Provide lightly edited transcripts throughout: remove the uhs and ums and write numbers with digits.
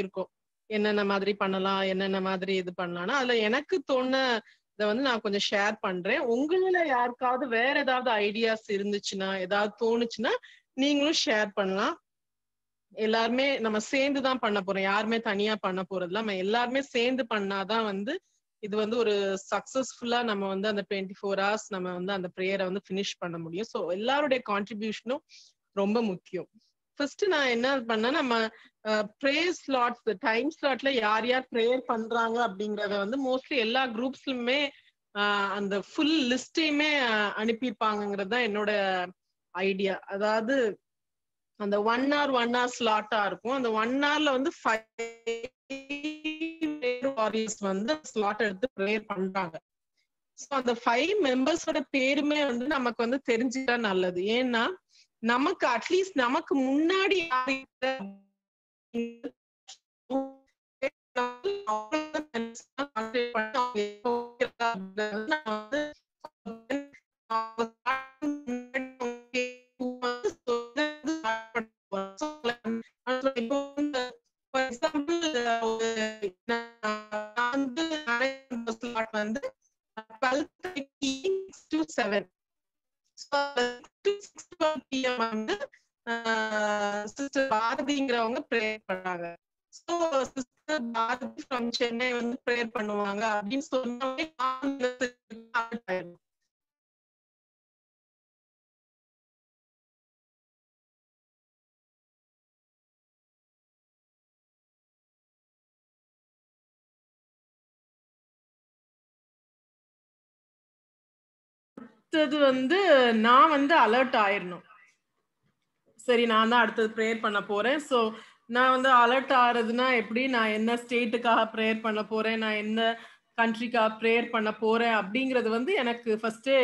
இருக்கும். என்னென்ன மாதிரி பண்ணலாம், என்னென்ன மாதிரி இது பண்ணலாம்னா, அதுல எனக்கு தோணுன இத வந்து நான் கொஞ்சம் ஷேர் பண்றேன். உங்கள யாருக்காவது வேற ஏதாவது ஐடியாஸ் இருந்துச்சுன்னா, ஏதாவது தோணுச்சுன்னா, நீங்களும் ஷேர் பண்ணலாம். எல்லாருமே நம்ம சேர்ந்து தான் பண்ண போறோம். யாருமே தனியா பண்ண போறதில்ல. நம்ம எல்லாருமே சேர்ந்து பண்ணாதான் வந்து, இது வந்து ஒரு சக்சஸ்ஃபுல்லா நம்ம வந்து அந்த 24 ஹவர்ஸ் நம்ம வந்து அந்த பிரேயர வந்து ஃபினிஷ் பண்ண முடியும். சோ எல்லாருடைய கான்ட்ரிபியூஷனும் ரொம்ப முக்கியம். ஃபர்ஸ்ட் நான் என்ன பண்ணேன், நம்ம பிரேயர் ஸ்லாட்ஸ் டைம் ஸ்லாட்ல யார் யார் பிரேயர் பண்றாங்க அப்படிங்கறத வந்து மோஸ்ட்லி எல்லா குரூப்ஸ்லயுமே அந்த ஃபுல் லிஸ்டையுமே அனுப்பியிருப்பாங்கிறது தான் என்னோட ஐடியா. அதாவது அந்த 1 hour ஸ்லாட்டா இருக்கும். அந்த 1 hourல வந்து 5 வாரியர்ஸ் வந்து ஸ்லாட் எடுத்து பிரேயர் பண்றாங்க. சோ அந்த 5 மெம்பர்ஸோட பேருமே வந்து நமக்கு வந்து தெரிஞ்சுட்டா நல்லது. ஏன்னா நமக்கு அட்லீஸ்ட் நமக்கு முன்னாடி வந்து 12:30 PM வந்து சிஸ்டர் பாரதிங்கிறவங்க ப்ரேயர் பண்ணாங்க. So sister Bharathi from Chennai வந்து ப்ரேயர் பண்ணுவாங்க அப்படின்னு சொன்னோடனே அடுத்தது வந்து நான் வந்து அலர்ட் ஆயிரணும். சரி நான் தான் அடுத்தது ப்ரேயர் பண்ண போறேன். ஸோ நான் வந்து அலர்ட் ஆகுறதுன்னா எப்படி, நான் என்ன ஸ்டேட்டுக்காக ப்ரேயர் பண்ண போறேன், நான் என்ன கண்ட்ரிக்காக ப்ரேயர் பண்ண போறேன் அப்படிங்கிறது வந்து எனக்கு ஃபர்ஸ்டே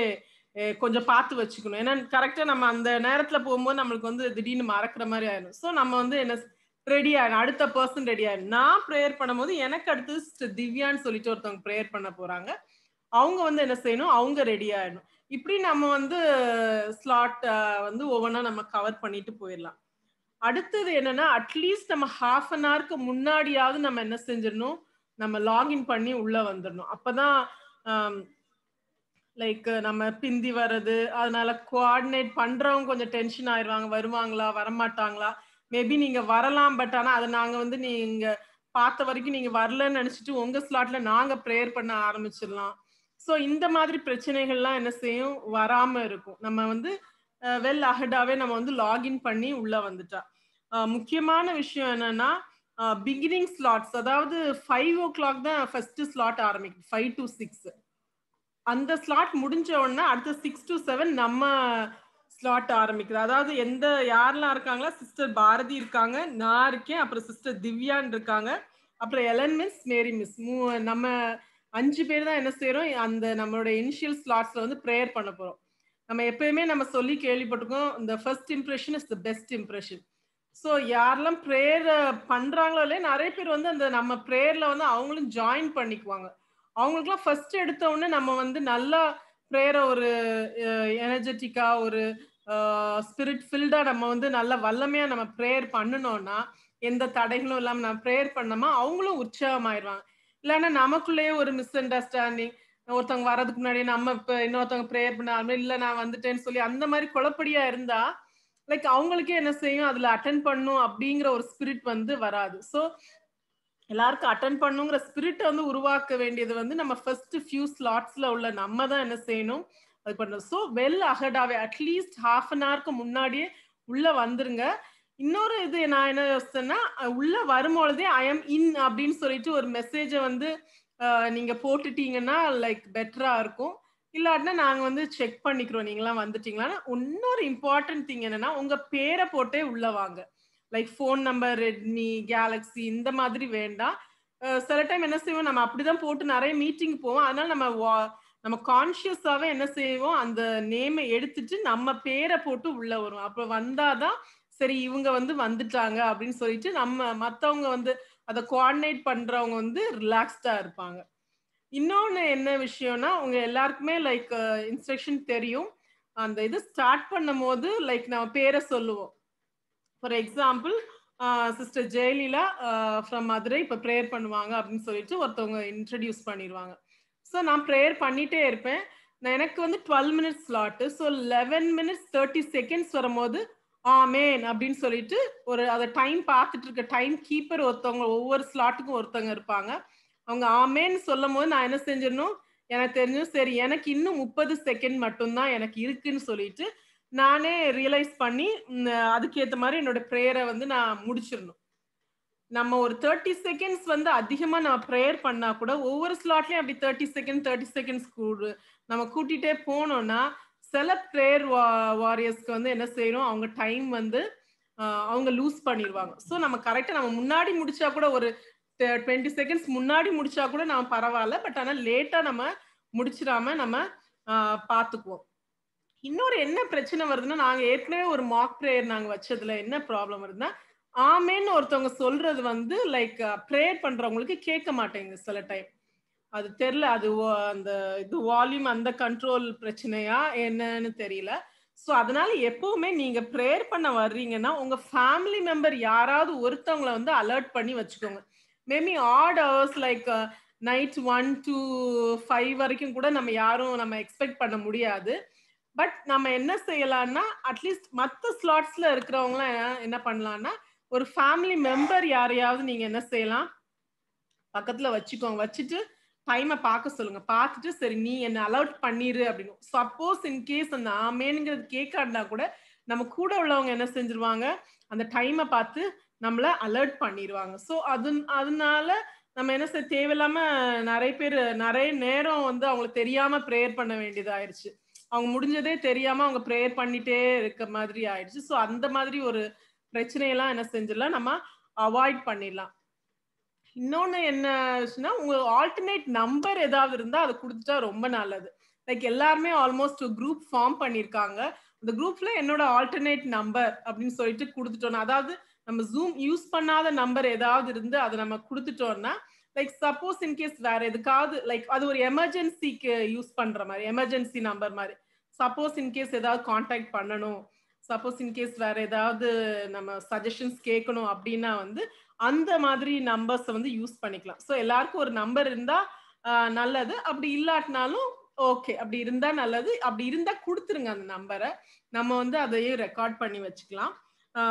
கொஞ்சம் பார்த்து வச்சுக்கணும். ஏன்னா கரெக்டா நம்ம அந்த நேரத்துல போகும்போது நம்மளுக்கு வந்து திடீர்னு மறக்கிற மாதிரி ஆயிடும். ஸோ நம்ம வந்து என்ன ரெடி ஆயிடும், அடுத்த பர்சன் ரெடி ஆயிடும். நான் ப்ரேயர் பண்ணும்போது எனக்கு அடுத்து திவ்யான்னு சொல்லிட்டு ஒருத்தவங்க ப்ரேயர் பண்ண போறாங்க. அவங்க வந்து என்ன செய்யணும், அவங்க ரெடி ஆயிடணும். இப்படி நம்ம வந்து ஸ்லாட் வந்து ஒவ்வொன்றா நம்ம கவர் பண்ணிட்டு போயிடலாம். அடுத்தது என்னன்னா, அட்லீஸ்ட் நம்ம 1/2 an hourக்கு முன்னாடியாவது நம்ம என்ன செஞ்சிடணும், நம்ம லாகின் பண்ணி உள்ள வந்துடணும். அப்பதான் லைக் நம்ம பிந்தி வர்றது, அதனால கோஆர்டினேட் பண்றவங்க கொஞ்சம் டென்ஷன் ஆயிடுவாங்க. வருவாங்களா, வரமாட்டாங்களா? மேபி நீங்க வரலாம். பட் ஆனா அத நாங்க வந்து நீங்க பார்த்த வரைக்கும் நீங்க வரலன்னு நினைச்சிட்டு உங்க ஸ்லாட்ல நாங்க ப்ரேயர் பண்ண ஆரம்பிச்சிடலாம். ஸோ இந்த மாதிரி பிரச்சனைகள்லாம் என்ன செய்யும், வராம இருக்கும். நம்ம வந்து வெல் அஹெடாவே நம்ம வந்து லாகின் பண்ணி உள்ள வந்துட்டா. முக்கியமான விஷயம் என்னன்னா, பிகினிங் ஸ்லாட்ஸ் அதாவது 5:00 தான் ஃபர்ஸ்ட் ஸ்லாட் ஆரம்பிக்கும். 5 to 6 அந்த ஸ்லாட் முடிஞ்ச உடனே அடுத்த 6 to 7 நம்ம ஸ்லாட் ஆரம்பிக்குது. அதாவது யாரெல்லாம் இருக்காங்களா, சிஸ்டர் பாரதி இருக்காங்க, நான் இருக்கேன், அப்புறம் சிஸ்டர் திவ்யான்னு இருக்காங்க, அப்புறம் எலன் மிஸ், மேரி மிஸ், நம்ம 5 பேர் தான் என்ன செய்யறோம், அந்த நம்மளோட இனிஷியல் ஸ்லாட்ஸ்ல வந்து ப்ரேயர் பண்ண போறோம். நம்ம எப்பயுமே நம்ம சொல்லி கேள்விப்பட்டிருக்கோம், இந்த first impression is the best impression. So யாரெல்லாம் ப்ரேயர் பண்றாங்களோ இல்லையா, நிறைய பேர் வந்து அந்த நம்ம ப்ரேயர்ல வந்து அவங்களும் ஜாயின் பண்ணிக்குவாங்க. அவங்களுக்குலாம் ஃபர்ஸ்ட் எடுத்த உடனே நம்ம வந்து நல்லா ப்ரேயர ஒரு எனர்ஜெட்டிக்கா ஒரு ஸ்பிரிட் ஃபில்டா நம்ம வந்து நல்ல வல்லமையா நம்ம ப்ரேயர் பண்ணணும்னா, எந்த தடைகளும் இல்லாம நம்ம ப்ரேயர் பண்ணோமா அவங்களும் உற்சாகமாயிருவாங்க. இல்லைன்னா நமக்குள்ளேயே ஒரு மிஸ் அண்டர்ஸ்டாண்டிங், ஒருத்தவங்க வர்றதுக்கு முன்னாடி நம்ம இப்ப இன்னொருத்தவங்க ப்ரேயர் பண்ண இல்ல நான் வந்துட்டேன்னு சொல்லி அந்த மாதிரி குழப்படியா இருந்தா லைக் அவங்களுக்கே என்ன செய்யும், அதுல அட்டென்ட் பண்ணும் அப்படிங்கிற ஒரு ஸ்பிரிட் வந்து வராது. ஸோ எல்லாருக்கும் அட்டென்ட் பண்ணுங்கிற ஸ்பிரிட் வந்து உருவாக்க வேண்டியது வந்து நம்ம ஃபர்ஸ்ட் ஃபியூ ஸ்லாட்ஸ்ல உள்ள நம்ம தான் என்ன செய்யணும், அது பண்ணணும். ஸோ வெல் அஹெடாவே அட்லீஸ்ட் 1/2 an hourக்கு முன்னாடியே உள்ள வந்துருங்க. இன்னொரு இது நான் என்ன யோசிச்சேன்னா, உள்ள வரும்பொழுதே ஐ எம் இன் அப்படின்னு சொல்லிட்டு ஒரு மெசேஜ வந்து நீங்க போட்டுட்டீங்கன்னா லைக் பெட்டரா இருக்கும். இல்லாட்டினா நாங்க வந்து செக் பண்ணிக்கிறோம் நீங்களாம் வந்துட்டீங்களான்னு. இன்னொரு இம்பார்ட்டன்ட் திங் என்னன்னா, உங்க பேரை போட்டே உள்ள வாங்க. Like phone number, Redmi, Galaxy இந்த மாதிரி வேண்டாம். சில டைம் என்ன செய்வோம், நம்ம அப்படிதான் போட்டு நிறைய மீட்டிங் போவோம். அதனால நம்ம கான்ஷியஸாவே என்ன செய்வோம், அந்த நேமை எடுத்துட்டு நம்ம பேரை போட்டு உள்ள வரும். அப்ப வந்தாதான் சரி இவங்க வந்து வந்துட்டாங்க அப்படின்னு சொல்லிட்டு நம்ம மத்தவங்க வந்து அதை கோஆர்டினேட் பண்றவங்க வந்து ரிலாக்ஸ்டா இருப்பாங்க. இன்னொன்னு என்ன விஷயம்னா, உங்க எல்லாருக்குமே லைக் இன்ஸ்ட்ரக்ஷன் தெரியும். அந்த இது ஸ்டார்ட் பண்ணும்போது லைக் நம்ம பேரை சொல்லுவோம். For example sister Jeyaleela from Madurai இப்ப பிரேயர் பண்ணுவாங்க அப்படின்னு சொல்லிட்டு ஒருத்தவங்க இன்ட்ரடியூஸ் பண்ணிடுவாங்க. ஸோ நான் பிரேயர் பண்ணிட்டே இருப்பேன். எனக்கு வந்து 12 minutes slot. So 11 minutes 30 seconds வரும்போது ஆமேன் அப்படின்னு சொல்லிட்டு ஒரு அதை டைம் பார்த்துட்டு இருக்க டைம் கீப்பர் ஒருத்தவங்க ஒவ்வொரு ஸ்லாட்டுக்கும் ஒருத்தவங்க இருப்பாங்க. அவங்க ஆமேன்னு சொல்லும் போது நான் என்ன செஞ்சிடணும், எனக்கு தெரிஞ்சும் சரி எனக்கு இன்னும் 30 செகண்ட் மட்டும்தான் எனக்கு இருக்குன்னு சொல்லிட்டு நானே ரியலைஸ் பண்ணி அதுக்கேற்ற மாதிரி என்னோட ப்ரேயரை வந்து நான் முடிச்சிடணும். நம்ம ஒரு 30 செகண்ட்ஸ் வந்து அதிகமா நம்ம ப்ரேயர் பண்ணா கூட ஒவ்வொரு ஸ்லாட்லயும் அப்படி 30 செகண்ட்ஸ் நம்ம கூட்டிட்டே போனோம்னா சில ப்ரேயர் வாரியர்ஸ்க்கு வந்து என்ன செய்யணும், அவங்க டைம் வந்து அவங்க லூஸ் பண்ணிடுவாங்க. ஸோ நம்ம கரெக்டா நம்ம முன்னாடி முடிச்சா கூட ஒரு 20 செகண்ட்ஸ் முன்னாடி முடிச்சா கூட நம்ம பரவாயில்ல. பட் ஆனால் லேட்டா நம்ம முடிச்சிடாம நம்ம பார்த்துக்குவோம். இன்னொரு என்ன பிரச்சனை வருதுன்னா, நாங்க ஏற்கனவே ஒரு மாக் பிரேயர் நாங்க வச்சதுல என்ன ப்ராப்ளம் வருதுன்னா, ஆமேன்னு ஒருத்தவங்க சொல்றது வந்து லைக் பிரேயர் பண்றவங்களுக்கு கேட்க மாட்டேங்குது சில டைம். அது தெரியல. அது அந்த இது வால்யூம் அந்த கண்ட்ரோல் பிரச்சனையா என்னன்னு தெரியல. ஸோ அதனால எப்பவுமே நீங்க பிரேயர் பண்ண வர்றீங்கன்னா, உங்க ஃபேமிலி மெம்பர் யாராவது ஒருத்தவங்கள வந்து அலர்ட் பண்ணி வச்சுக்கோங்க. Maybe odd hours like night 1 to 5 வரைக்கும் கூட நம்ம எக்ஸ்பெக்ட் பண்ண முடியாது. பட் நம்ம என்ன செய்யலாம்னா, அட்லீஸ்ட் மத்த ஸ்லாட்ஸ்ல இருக்கிறவங்கலாம் என்ன பண்ணலாம்னா, ஒரு ஃபேமிலி மெம்பர் யாரையாவது நீங்க என்ன செய்யலாம், பக்கத்துல வச்சுக்கோங்க. வச்சுட்டு டைம பார்க்க சொல்லுங்க. பார்த்துட்டு சரி நீ என்ன அலர்ட் பண்ணிரு அப்படின்னு. சப்போஸ் இன் கேஸ் அந்த ஆமேன்ங்கிறது கேட்காட்டினா கூட, நம்ம கூட உள்ளவங்க என்ன செஞ்சுருவாங்க, அந்த டைம பார்த்து நம்மள அலர்ட் பண்ணிருவாங்க. ஸோ அதனால நம்ம என்ன தேவையில்லாம நெறைய நேரம் வந்து அவங்களுக்கு தெரியாம பிரேயர் பண்ண வேண்டியது ஆயிருச்சு. அவங்க முடிஞ்சதே தெரியாம அவங்க பிரேயர் பண்ணிட்டே இருக்க மாதிரி ஆயிடுச்சு. ஸோ அந்த மாதிரி ஒரு பிரச்சனையெல்லாம் என்ன செஞ்சிடலாம், நம்ம அவாய்ட் பண்ணிடலாம். இன்னொன்னு என்ன ஆச்சுன்னா, உங்க ஆல்டர்னேட் நம்பர் ஏதாவது இருந்தா அத குடுத்துட்டா ரொம்ப நல்லது. லைக் எல்லாருமே ஆல்மோஸ்ட் குரூப் ஃபார்ம் பண்ணியிருக்காங்க. அந்த குரூப்ல என்னோட ஆல்டர்னேட் நம்பர் அப்படின்னு சொல்லிட்டு குடுத்துட்டோம்னா, அதாவது நம்ம Zoom யூஸ் பண்ணாத நம்பர் ஏதாவது இருந்து அத நம்ம குடுத்துட்டோம்னா, லைக் சப்போஸ் இன் கேஸ் வேற எதுக்காவது லைக் அது ஒரு எமர்ஜென்சிக்கு யூஸ் பண்ற மாரி, எமர்ஜென்சி நம்பர் மாரி. சப்போஸ் இன் கேஸ் ஏதாவது கான்டாக்ட் பண்ணணும், சப்போஸ் இன் கேஸ் வேற ஏதாவது நம்ம சஜஷன்ஸ் கேட்கணும் அப்படின்னா வந்து அந்த மாதிரி நம்பர்ஸ் வந்து யூஸ் பண்ணிக்கலாம். ஸோ எல்லாருக்கும் ஒரு நம்பர் இருந்தா நல்லது. அப்படி இல்லாட்டினாலும் ஓகே. அப்படி இருந்தா நல்லது. அப்படி இருந்தா குடுத்துருங்க அந்த நம்பர. நம்ம வந்து அதையும் ரெக்கார்ட் பண்ணி வச்சுக்கலாம். ஆ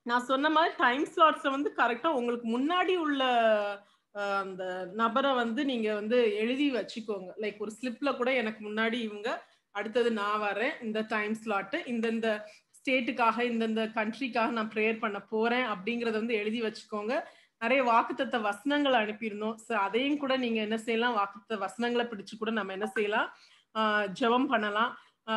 நான் சொன்ன மாதிரி டைம் ஸ்லாட்ஸ்ல வந்து கரெக்ட்டா உங்களுக்கு முன்னாடி உள்ள அந்த நபர வந்து நீங்க வந்து எழுதி வச்சுக்கோங்க. லைக் ஒரு ஸ்லிப்ல கூட எனக்கு முன்னாடி இவங்க, அடுத்தது நான் வரேன். இந்த டைம் ஸ்லாட் இந்த ஸ்டேட்டுக்காக, இந்த கண்ட்ரிக்காக நான் பிரேயர் பண்ண போறேன் அப்படிங்கிறத வந்து எழுதி வச்சுக்கோங்க. நெறைய வாக்குத்தத்த வசனங்கள் அனுப்பியிருந்தோம். ஸோ அதையும் கூட நீங்க என்ன செய்யலாம், வாக்குத்தத்த வசனங்கள பிடிச்சு கூட நம்ம என்ன செய்யலாம், ஜெபம் பண்ணலாம். ஆ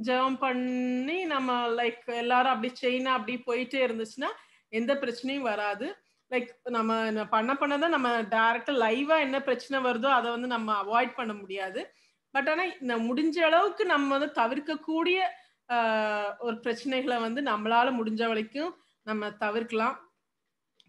ஜெபம் பண்ணி நம்ம லைக் எல்லாரும் அப்படி செயினா அப்படி போயிட்டே இருந்துச்சுன்னா, எந்த பிரச்சனையும் வராது. லைக் நம்ம பண்ண தான் நம்ம டைரக்ட்டா லைவா என்ன பிரச்சனை வருதோ, அத வந்து நம்ம அவாய்ட் பண்ண முடியாது. பட் ஆனா முடிஞ்ச அளவுக்கு நம்ம வந்து தவிர்க்கக்கூடிய ஆ ஒரு பிரச்சனைகள வந்து நம்மளால முடிஞ்ச வரைக்கும் நம்ம தவிர்க்கலாம்.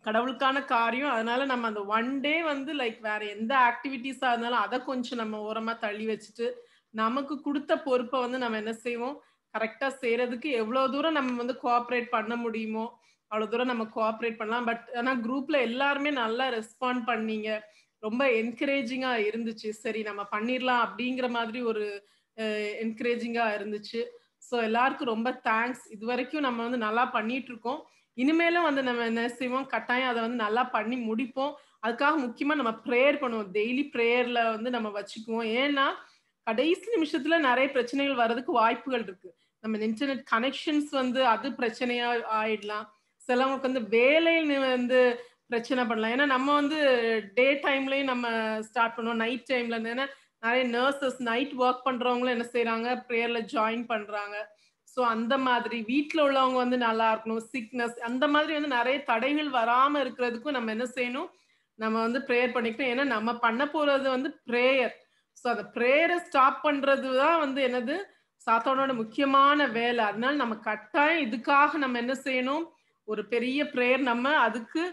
கடவுளுக்கான காரியம். அதனால நம்ம அந்த ஒன் டே வந்து லைக் வேற எந்த ஆக்டிவிட்டீஸா இருந்தாலும் அத கொஞ்சம் நம்ம ஓரமா தள்ளி வச்சுட்டு, நமக்கு குடுத்த பொறுப்ப வந்து நம்ம என்ன செய்வோம், கரெக்ட்டா செய்றதுக்கு எவ்வளோ தூரம் நம்ம வந்து கோஆப்பரேட் பண்ண முடியுமோ, அவ்வளோ தூரம் நம்ம கோஆப்பரேட் பண்ணலாம். பட் ஆனா குரூப்ல எல்லாருமே நல்லா ரெஸ்பாண்ட் பண்ணீங்க. ரொம்ப என்கரேஜிங்கா இருந்துச்சு. சரி நம்ம பண்ணிரலாம் அப்படிங்கிற மாதிரி ஒரு என்கரேஜிங்கா இருந்துச்சு. ஸோ எல்லாருக்கும் ரொம்ப தேங்க்ஸ். இதுவரைக்கும் நம்ம வந்து நல்லா பண்ணிட்டு இருக்கோம். இனிமேலும் வந்து நம்ம என்ன செய்வோம், கட்டாயம் அத வந்து நல்லா பண்ணி முடிப்போம். அதுக்காக முக்கியமா நம்ம பிரேயர் பண்ணுவோம். டெய்லி பிரேயர்ல வந்து நம்ம வச்சுக்குவோம். ஏன்னா, கடைசி நிமிஷத்துல நெறைய பிரச்சனைகள் வர்றதுக்கு வாய்ப்புகள் இருக்கு. நம்ம இன்டர்நெட் கனெக்ஷன்ஸ் வந்து அது பிரச்சனையா ஆயிடலாம். சிலவங்களுக்கு வந்து வேலைன்னு வந்து பிரச்சனை பண்ணலாம். ஏன்னா நம்ம வந்து டே டைம்லயும் நம்ம ஸ்டார்ட் பண்ணுவோம். நைட் டைம்ல ஏன்னா நெறைய நர்சஸ் நைட் வொர்க் பண்றவங்களும் என்ன செய்றாங்க, பிரேயர்ல ஜாயின் பண்றாங்க. ஸோ அந்த மாதிரி வீட்ல உள்ளவங்க வந்து நல்லா இருக்கணும். சிக்னஸ் அந்த மாதிரி வந்து நெறைய தடைகள் வராம இருக்கிறதுக்கும் நம்ம என்ன செய்யணும், நம்ம வந்து பிரேயர் பண்ணிக்கணும். ஏன்னா நம்ம பண்ண போறது வந்து பிரேயர். ஸோ அந்த பிரேயர ஸ்டாப் பண்றது தான் வந்து என்னது, சாத்தானோட முக்கியமான வேலை. அதனால நம்ம கட்டாயம் இதுக்காக நம்ம என்ன செய்யணும், ஒரு பெரிய பிரேயர் நம்ம அதுக்கு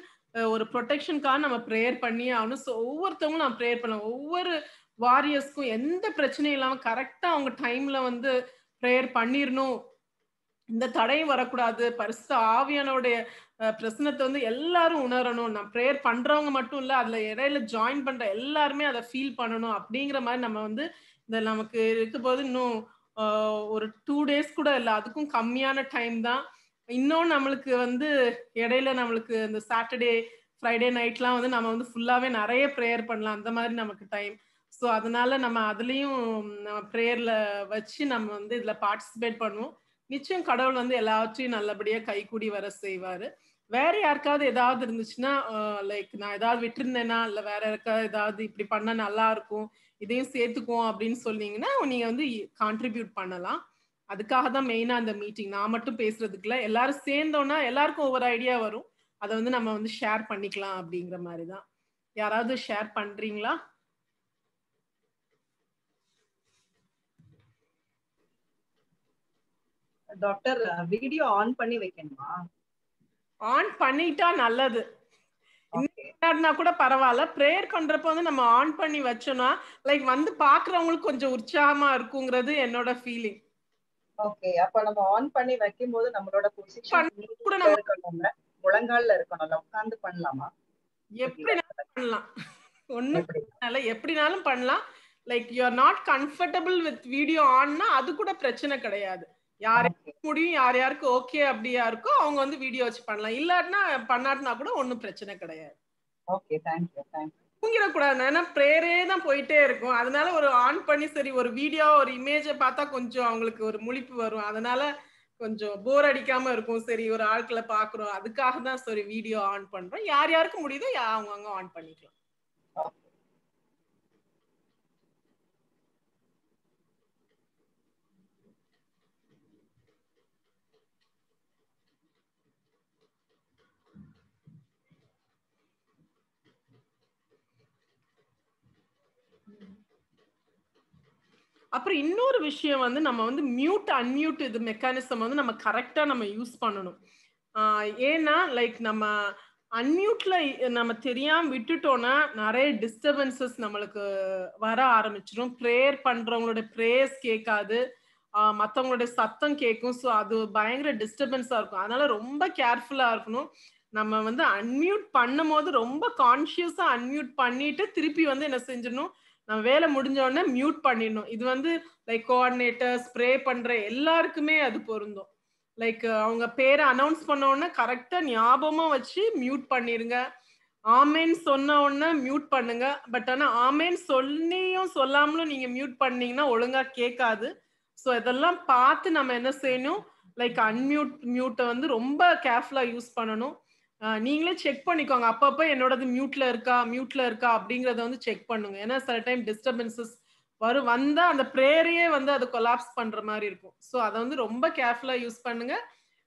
ஒரு புரொடெக்ஷன்க்காக நம்ம பிரேயர் பண்ணியே ஆகணும். ஸோ ஒவ்வொருத்தவங்களும் நம்ம பிரேயர் பண்ணலாம். ஒவ்வொரு வாரியர்ஸ்க்கும் எந்த பிரச்சனையும் இல்லாம கரெக்ட்டா அவங்க டைம்ல வந்து பிரேயர் பண்ணிரணும் இந்த தடையும் வரக்கூடாது. பரிசுத்த ஆவியானவருடைய பிரசன்னத்த வந்து எல்லாரும் உணரணும். நான் பிரேயர் பண்றவங்க மட்டும் இல்ல, அதுல இடையில ஜாயின் பண்ற எல்லாருமே அத ஃபீல் பண்ணணும். அப்படிங்கிற மாரி நம்ம வந்து இந்த நமக்கு இருக்கும்போது இன்னும் அ ஒரு 2 டேஸ் கூட இல்ல. அதுக்கும் கம்மியான டைம் தான். இன்னும் நம்மளுக்கு வந்து இடையில நம்மளுக்கு இந்த சாட்டர்டே, ஃப்ரைடே நைட்லாம் வந்து நம்ம வந்து ஃபுல்லாவே நெறைய பிரேயர் பண்ணலாம். அந்த மாரி நமக்கு டைம். ஸோ அதனால நம்ம அதுலயும் நம்ம பிரேயர்ல வச்சு நம்ம வந்து இதுல பார்ட்டிசிபேட் பண்ணுவோம். நிச்சயம் கடவுள் வந்து எல்லாவற்றையும் நல்லபடியா கைகூடி வர செய்வாரு. வேற யாருக்காவது ஏதாவது இருந்துச்சுன்னா, லைக் நான் ஏதாவது விட்டுருந்தேனா, இல்ல வேற யாருக்காவது ஏதாவது இப்படி பண்ணா நல்லாருக்கும். இதையும் சேர்த்துக்குவோம் அப்படின்னு சொன்னீங்கன்னா, நீங்க வந்து கான்ட்ரிபியூட் பண்ணலாம். அதுக்காக தான் மெயினா அந்த மீட்டிங். நான் மட்டும் பேசுறதுக்கு இல்ல. எல்லாரும் சேர்ந்தோம்னா, எல்லாருக்கும் ஒவ்வொரு ஐடியா வரும். அத வந்து நம்ம வந்து ஷேர் பண்ணிக்கலாம் அப்படிங்கிற மாரி தான். யாராவது ஷேர் பண்றீங்களா? டாக்டர் வீடியோ ஆன் பண்ணி வைக்கணுமா? ஆன் பண்ணிட்டா நல்லது. ஓகே. இல்லாட்டினா கூட பரவால்ல. பிரேயர் பண்றப்ப வந்து நம்ம ஆன் பண்ணி வச்சோம்னா, லைக் வந்து பார்க்கிறவங்களுக்கு கொஞ்சம் உற்சாகமா இருக்குங்கிறது என்னோட ஃபீலிங். ஓகே. அப்ப நம்ம ஆன் பண்ணி வைக்கும்போது நம்மளோட பொசிஷன் பண்ண கூட நீங்க நம்ம இருக்கணும்ல. முழங்கால்ல இருக்கணும்ல. உட்கார்ந்து பண்ணலாமா? வெளியில எப்படினாலும் பண்ணலாம். ஒண்ணும் எப்படி? பிரச்சனை இல்ல. எப்படினாலும் பண்ணலாம். Like you are not comfortable with video ஆன்னா, அது கூட பிரச்சனை கிடையாது. யார் ஓகே. முடியும், யார் யாருக்கு ஓகே அப்படியா இருக்கோ, அவங்க வந்து வீடியோ வச்சு பண்ணலாம். இல்லாட்டினா பண்ணாட்டினா கூட ஒண்ணும் பிரச்சனை கிடையாது. Okay. Thank you. Thank you. தூங்கிடக்கூடாது. ஏன்னா பிரேயரே தான் போயிட்டே இருக்கும். அதனால ஒரு ஆன் பண்ணி சரி ஒரு வீடியோ, ஒரு இமேஜ பார்த்தா கொஞ்சம் அவங்களுக்கு ஒரு முழிப்பு வரும். அதனால கொஞ்சம் போர் அடிக்காம இருக்கும். சரி ஒரு ஆட்கள பார்க்குறோம். அதுக்காக தான் சரி வீடியோ ஆன் பண்றோம். யார் யாருக்கு முடியுதோ அவங்கவங்க ஆன் பண்ணிக்கலாம். ஓகே. அப்புறம் இன்னொரு விஷயம் வந்து நம்ம வந்து மியூட், அன்மியூட் இது மெக்கானிசம் வந்து நம்ம கரெக்ட்டா நம்ம யூஸ் பண்ணணும். ஆ ஏன்னா, லைக் நம்ம அன்மியூட்ல நம்ம தெரியாம விட்டுட்டோம்னா, நெறைய டிஸ்டர்பன்ஸஸ் நம்மளுக்கு வர ஆரம்பிச்சுரும். பிரேயர் பண்றவங்களோட பிரேயர்ஸ் கேட்காது. மத்தவங்களுடைய சத்தம் கேட்கும். ஸோ அது பயங்கர டிஸ்டர்பன்ஸா இருக்கும். அதனால ரொம்ப கேர்ஃபுல்லா இருக்கணும். நம்ம வந்து அன்மியூட் பண்ணும்போது ரொம்ப கான்ஷியஸா அன்மியூட் பண்ணிட்டு, திருப்பி வந்து என்ன செஞ்சிடணும், நம்ம வேலை முடிஞ்ச உடனே மியூட் பண்ணிடணும். இது வந்து லைக் கோஆர்டினேட்டர், ஸ்ப்ரே பண்ற எல்லாருக்குமே அது பொருந்தும். லைக் அவங்க பேர அனவுன்ஸ் பண்ண உடனே கரெக்ட்டா ஞாபகமா வச்சு மியூட் பண்ணிருங்க. ஆமேன்னு சொன்ன உடனே மியூட் பண்ணுங்க. பட் ஆனா ஆமேன்னு சொல்லியும் சொல்லாமலும் நீங்க மியூட் பண்ணீங்கன்னா ஒழுங்கா கேட்காது. ஸோ இதெல்லாம் பார்த்து நம்ம என்ன செய்யணும், லைக் மியூட்ட வந்து ரொம்ப கேர்ஃபுல்லா யூஸ் பண்ணணும். நீங்களே செக் பண்ணிக்கோங்க. அப்பப்ப என்னோடது மியூட்ல இருக்கா அப்படிங்கிறத வந்து செக் பண்ணுங்க. ஏன்னா சில டைம் டிஸ்டர்பன்ஸஸ் வந்தா அந்த பிரேயரையே வந்து அது கொலாப்ஸ் பண்ற மாரி இருக்கும். ஸோ அத வந்து ரொம்ப கேர்ஃபுல்லா யூஸ் பண்ணுங்க.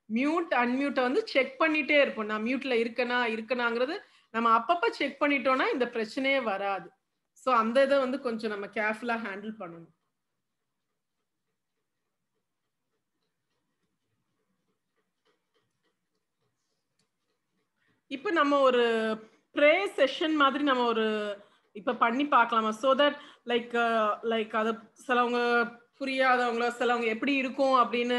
மியூட், அன்மியூட்ட வந்து செக் பண்ணிட்டே இருப்போம். நான் மியூட்ல இருக்கனாங்கிறது நம்ம அப்பப்ப செக் பண்ணிட்டோம்னா, இந்த பிரச்சனையே வராது. ஸோ அந்த இத வந்து கொஞ்சம் நம்ம கேர்ஃபுல்லா ஹேண்டில் பண்ணணும். இப்ப நம்ம ஒரு ப்ரே செஷன் மாதிரி நம்ம ஒரு இப்ப பண்ணி பார்க்கலாமா? சோ தட் லைக் லைக் அத சிலவங்க புரியாதவங்களோ, சிலவங்க எப்படி இருக்கும் அப்படின்னு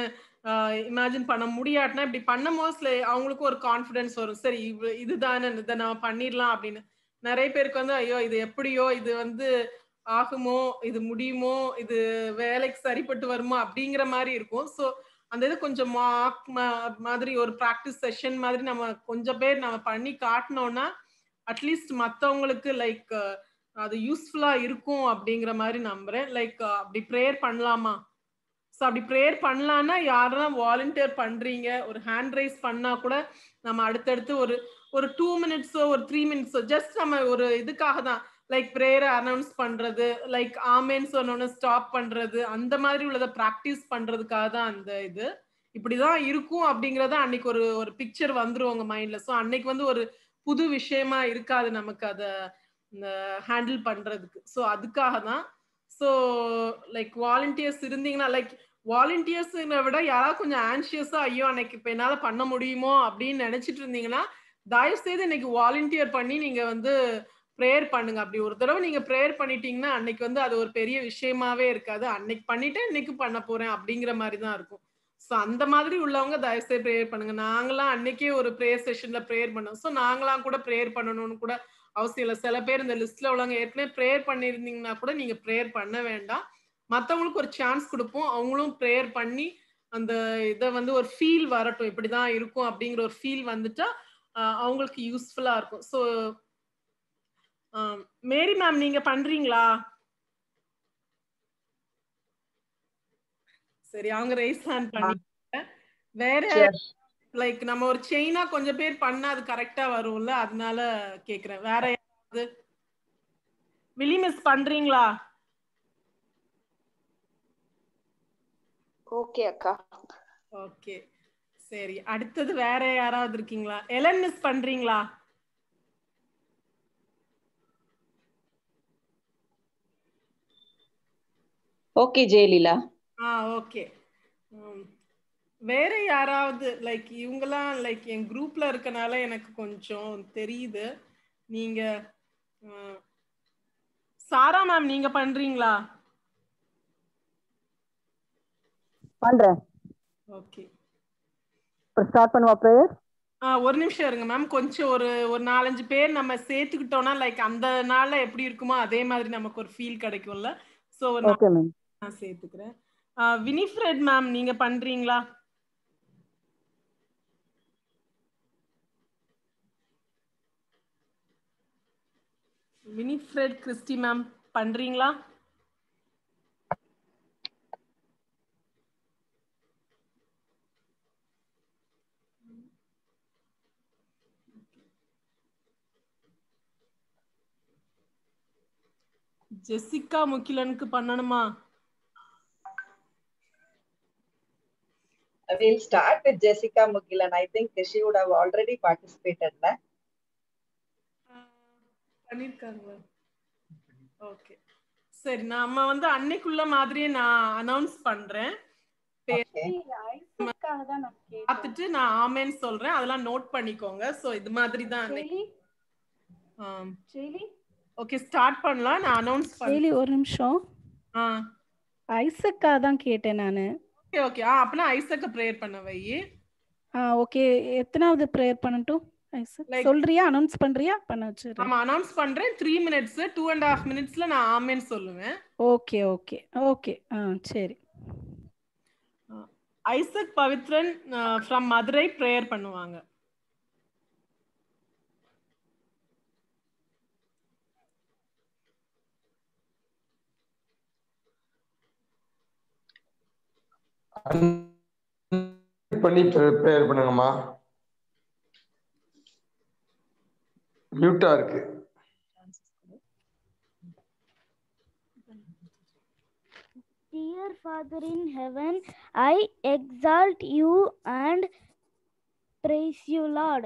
இமேஜின் பண்ண முடியாட்டினா, இப்படி பண்ணும்போது அவங்களுக்கும் ஒரு கான்ஃபிடன்ஸ் வரும். சரி இதுதானே இத நம்ம பண்ணிரலாம் அப்படின்னு. நெறைய பேருக்கு வந்து, ஐயோ! இது எப்படியோ, இது வந்து ஆகுமோ, இது முடியுமோ, இது வேலைக்கு சரிப்பட்டு வருமோ அப்படிங்கிற மாரி இருக்கும். ஸோ அந்த இது கொஞ்சம் மாதிரி ஒரு பிராக்டிஸ் செஷன் மாதிரி நம்ம கொஞ்சம் பேர் நம்ம பண்ணி காட்டுனோம்னா, அட்லீஸ்ட் மத்தவங்களுக்கு லைக் அது யூஸ்ஃபுல்லா இருக்கும் அப்படிங்கிற மாரி நம்புறேன். லைக் அப்படி பிரேயர் பண்ணலாமா? ஸோ அப்படி பிரேயர் பண்ணலான்னா, யாரெல்லாம் வாலண்டியர் பண்றீங்க, ஒரு ஹேண்ட் ரைஸ் பண்ணா கூட, நம்ம அடுத்தடுத்து ஒரு ஒரு 2 மினிட்ஸோ, ஒரு 3 மினிட்ஸோ ஜஸ்ட் நம்ம ஒரு இதுக்காக தான். லைக் பிரேயர அனவுன்ஸ் பண்றது, லைக் ஆமென்னு சொன்னோனே ஸ்டாப் பண்றது, அந்த மாதிரி உள்ளத பிராக்டிஸ் பண்றதுக்காக தான் அந்த இது. இப்படிதான் இருக்கும் அப்படிங்கிறத அன்னைக்கு ஒரு ஒரு பிக்சர் வந்துரும் உங்க மைண்ட்ல. ஸோ அன்னைக்கு வந்து ஒரு புது விஷயமா இருக்காது நமக்கு அத இந்த ஹேண்டில் பண்றதுக்கு. ஸோ அதுக்காக தான். ஸோ லைக் வாலண்டியர்ஸ் இருந்தீங்கன்னா, லைக் வாலண்டியர்ஸ்ங்கிறத விட யாராவது கொஞ்சம் ஆங்ஷியஸா, ஐயோ! அன்னைக்கு இப்ப என்னால பண்ண முடியுமோ அப்படின்னு நெனச்சுட்டு இருந்தீங்கன்னா, தயவு செய்து இன்னைக்கு வாலண்டியர் பண்ணி நீங்க வந்து பிரேயர் பண்ணுங்க. அப்படி ஒரு தடவ நீங்க பிரேயர் பண்ணிட்டீங்கன்னா, அன்னைக்கு வந்து அது ஒரு பெரிய விஷயமாவே இருக்காது. அன்னைக்கு பண்ணிட்டேன், இன்னைக்கு பண்ண போறேன் அப்படிங்கிற மாரி தான் இருக்கும். ஸோ அந்த மாதிரி உள்ளவங்க தயவுசெய்து ப்ரேயர் பண்ணுங்க. நாங்கலாம் அன்னைக்கே ஒரு ப்ரேயர் செஷன்ல ப்ரேயர் பண்ணோம். ஸோ நாங்கலாம் கூட ப்ரேயர் பண்ணணும்னு கூட அவசியம் இல்ல. சில பேர் இந்த லிஸ்ட்ல உள்ளவங்க ஏற்கனவே ப்ரேயர் பண்ணியிருந்தீங்கன்னா கூட நீங்க ப்ரேயர் பண்ண வேண்டாம். மத்தவங்களுக்கு ஒரு சான்ஸ் குடுப்போம். அவங்களும் ப்ரேயர் பண்ணி அந்த இத வந்து ஒரு ஃபீல் வரட்டும். இப்படிதான் இருக்கும் அப்படிங்கிற ஒரு ஃபீல் வந்துட்டா அவங்களுக்கு யூஸ்ஃபுல்லா இருக்கும். ஸோ மேரி மேம் நீங்க பண்றீங்களா? சரி, அவங்க ரைஸ் ஹேண்ட் பண்ணிட்டாங்க. வேற Sure. லைக் நம்ம ஒரு செயினா கொஞ்சம் பேர் பண்ணா அது கரெக்ட்டா வரும்ல. அதனால கேக்குறேன். வேற யாராவது வில்லி மிஸ் பண்றீங்களா? ஓகே அக்கா. ஓகே. சரி. அடுத்தது வேற யாராவது இருக்கீங்களா? எலன் மிஸ் பண்றீங்களா? ஓகே ஜெயலீலா. ஓகே. வேற யாராவது லைக் இவங்கலாம் லைக் என் குரூப்ல இருக்கனால எனக்கு கொஞ்சம் தெரியுது. நீங்க சாரா மேம் நீங்க பண்றீங்களா? பண்றேன். ஓகே. ஸ்டார்ட் பண்ணுவா பிரேயர். ஒரு நிமிஷம் இருங்க மேம். கொஞ்சம் ஒரு 4-5 பேர் நம்ம சேர்த்துக்கிட்டோம்னா லைக் அந்த நாள்ல எப்படி இருக்குமோ அதே மாதிரி நமக்கு ஒரு ஃபீல் கிடைக்கும்ல. So okay ma'am. நான் சேர்த்துக்கிறேன். வினிஃப்ரெட் மேம் நீங்க பண்றீங்களா? வினிஃப்ரெட் கிறிஸ்டி மேம் பண்றீங்களா? ஜெசிகா முகிலனுக்கு பண்ணணுமா? I will start with Jessica Mugilan. I think she would have already participated. பண்ணிருக்காங்க. ஓகே. சரி, நாம வந்து அன்னைக்குள்ள மாதிரியே நான் அனௌன்ஸ் பண்றேன். பார்த்துட்டு நான் ஆமேன்னு சொல்றேன். அதெல்லாம் நோட் பண்ணிக்கோங்க. சோ இது மாதிரி தான் ஓகே ஸ்டார்ட் பண்ணலாம். நான் அனௌன்ஸ் பண்ணேன். ஒரு நிமிஷம். ஐசக்கா தான் கேட்டேன் நானு. Okay okay. அப்பனா ஐசக்க பிரேயர் பண்ண வை. ஓகே. எத்தனாவது பிரேயர் பண்ணட்டும்? ஐசக் சொல்றியா? அனௌன்ஸ் பண்றியா? பண்ண வச்சிரேன். ஆமா அனௌன்ஸ் பண்றேன். 3 minutes 2.5 minutesல நான் ஆமென் சொல்லுவேன். Okay okay okay. சரி. Isaac Pavithran from Madurai prayer பண்ணுவாங்க. பண்ணி பிரேயர் பண்ணுங்கம்மா. மியூட்டா இருக்கு. Dear Father in heaven, I exalt you and praise you, Lord.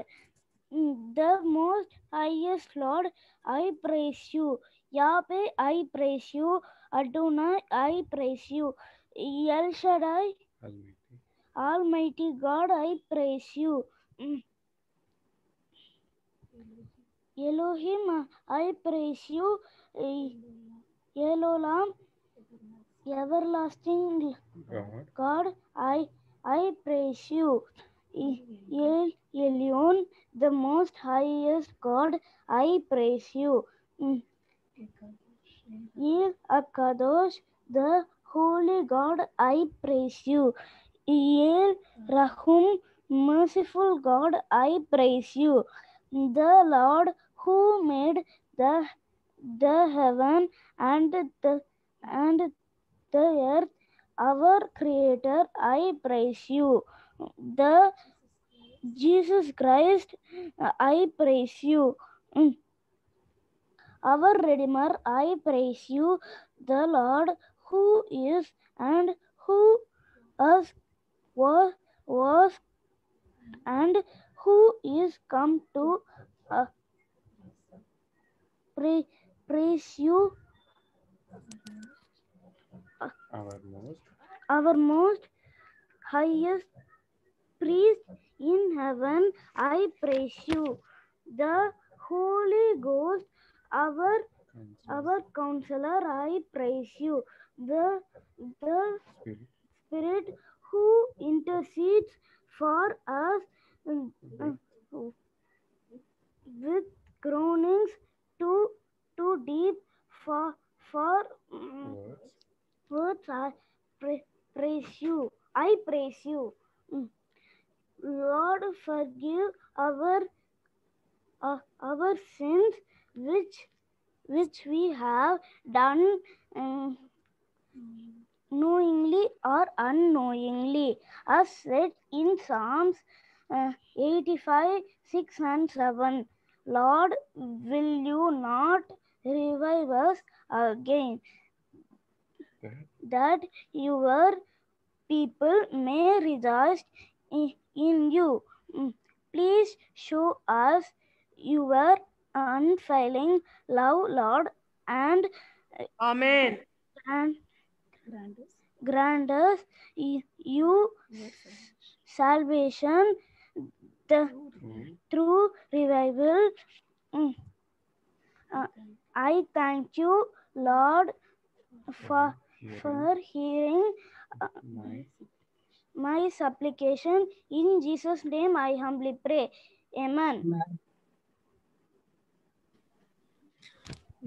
The most highest Lord, I praise you. Yahweh, I praise you. Adonai, I praise you. El Shaddai, Almighty God, I praise you. Elohim, I praise you. Elolam, everlasting God, I praise you. El Elyon, the most highest God, I praise you. El Akadosh, the holy God, I praise you. El Rahum, merciful God, I praise you. The Lord who made the heaven and the earth, our creator, I praise you. The Jesus Christ, I praise you. Our Redeemer, I praise you. The Lord who is and who was and who is come to praise you. Our most highest priest in heaven, I praise you. The Holy Ghost, our counselor, I praise you. The Spirit who intercedes for us with groanings too deep for words. Praise you. I praise you. Lord, forgive our sins which we have done knowingly or unknowingly, as said in Psalms 85:6-7. Lord, will you not revive us again, that your people may rejoice in you? Please show us your unfailing love, Lord, and Amen. grant us you salvation through revival. I thank you, Lord, for hearing my supplication. In Jesus' name I humbly pray. Amen.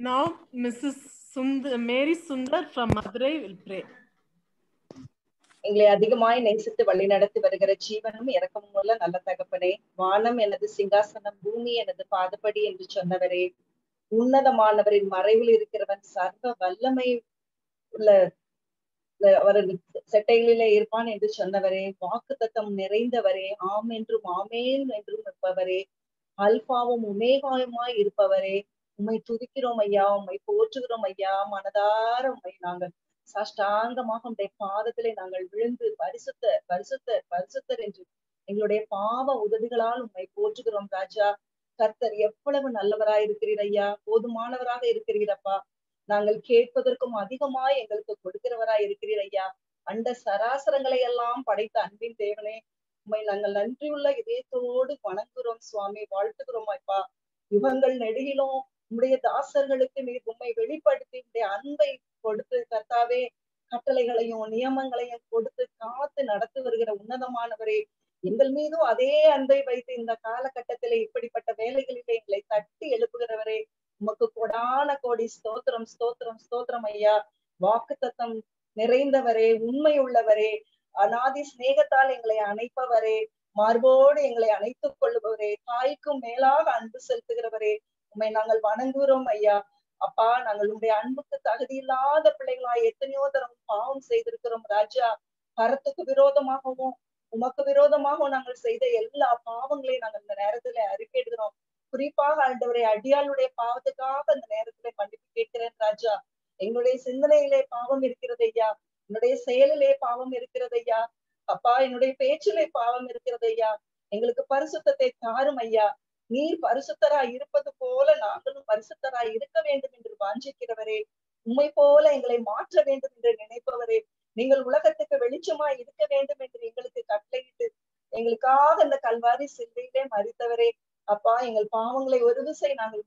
Now, Mrs. Mary Sundar from Madurai will pray. எங்களை அதிகமாய் நேசித்து வழி நடத்தி வருகிற ஜீவனும் இரக்கமும் உள்ள நல்ல தகப்பனே, வானம் எனது சிங்காசனம், பூமி எனது பாதப்படி என்று சொன்னவரே, உன்னதமானவரின் மறைவில் இருக்கிறவன் சர்வ வல்லமை உள்ள அவரது செட்டைகளிலே இருப்பான் என்று சொன்னவரே, வாக்கு தத்தம் நிறைந்தவரே, ஆம் என்றும் ஆமேன் என்றும் இருப்பவரே, அல்பாவும் உமேகாவுமாய் இருப்பவரே, உம்மை துதிக்கிறோம் ஐயா, உம்மை போற்றுகிறோம் ஐயா. மனதார உம்மை நாங்கள் சாஷ்டாங்கமாக உடைய பாதத்திலே நாங்கள் விழுந்து பரிசுத்தர் பரிசுத்தர் பரிசுத்தர் என்று எங்களுடைய பாவ உதவிகளால் உம்மை போற்றுகிறோம் ராஜா. கர்த்தர் எவ்வளவு நல்லவராய் இருக்கிறீர் ஐயா, போதுமானவராக இருக்கிறீரப்பா. நாங்கள் கேட்பதற்கும் அதிகமாய் எங்களுக்கு கொடுக்கிறவராய் இருக்கிறீர் ஐயா. அண்ட சராசரங்களை எல்லாம் படைத்த அன்பின் தேவனே, உம்மை நாங்கள் நன்றியுள்ள இதயத்தோடு வணங்குகிறோம் சுவாமி, வாழ்த்துகிறோம் அப்பா. யுகங்கள் நெடுகிலும் உம்முடைய தாசர்களுக்கு நீர் உம்மை வெளிப்படுத்தி உடைய அன்பை கொடுத்து கர்த்தாவே, கட்டளைகளையும் நியமங்களையும் கொடுத்து காத்து நடத்தி வருகிற உன்னதமானவரே, எங்கள் மீதும் அதே அன்பை வைத்து இந்த காலகட்டத்திலே இப்படிப்பட்ட வேலைகளிலே எங்களை தட்டி எழுப்புகிறவரே, உமக்கு கொடான கோடி ஸ்தோத்திரம் ஸ்தோத்திரம் ஸ்தோத்திரம் ஐயா. வாக்கு தத்தம் நிறைந்தவரே, உண்மை உள்ளவரே, அநாதி சிநேகத்தால் எங்களை அணைப்பவரே, மார்போடு எங்களை அணைத்துக் கொள்ளுபவரே, தாய்க்கும் மேலாக அன்பு செலுத்துகிறவரே, உண்மை நாங்கள் வணங்குகிறோம் ஐயா. அப்பா, நாங்கள் உங்களுடைய அன்புக்கு தகுதி இல்லாத பிள்ளைகளாய் எத்தனையோ தரம் பாவம் செய்திருக்கிறோம் ராஜா. கரத்துக்கு விரோதமாகவும் உமக்கு விரோதமாகவும் நாங்கள் செய்த எல்லா பாவங்களையும் நாங்கள் இந்த நேரத்துல அறிக்கையிடுகிறோம். குறிப்பாக ஆண்டவரே, அடியாளுடைய பாவத்துக்காக இந்த நேரத்துல மன்னிப்பு கேட்கிறேன் ராஜா. எங்களுடைய சிந்தனையிலே பாவம் இருக்கிறது ஐயா, என்னுடைய செயலிலே பாவம் இருக்கிறது ஐயா. அப்பா, என்னுடைய பேச்சிலே பாவம் இருக்கிறது ஐயா. எங்களுக்கு பரிசுத்தத்தை தாரும் ஐயா. நீர் பரிசுத்தராய் இருப்பது போல நாங்களும் பரிசுத்தராய் இருக்க வேண்டும் என்று வாஞ்சிக்கிறவரே, உம்மை போல எங்களை மாற்ற வேண்டும் என்று நினைப்பவரே, நீங்கள் உலகத்துக்கு வெளிச்சமாய் இருக்க வேண்டும் என்று எங்களுக்கு கட்டளையிட்டு எங்களுக்காக இந்த கல்வாரி சிலுவையிலே மரித்தவரே, அப்பா, எங்கள் பாவங்களை ஒரு விசை நாங்கள்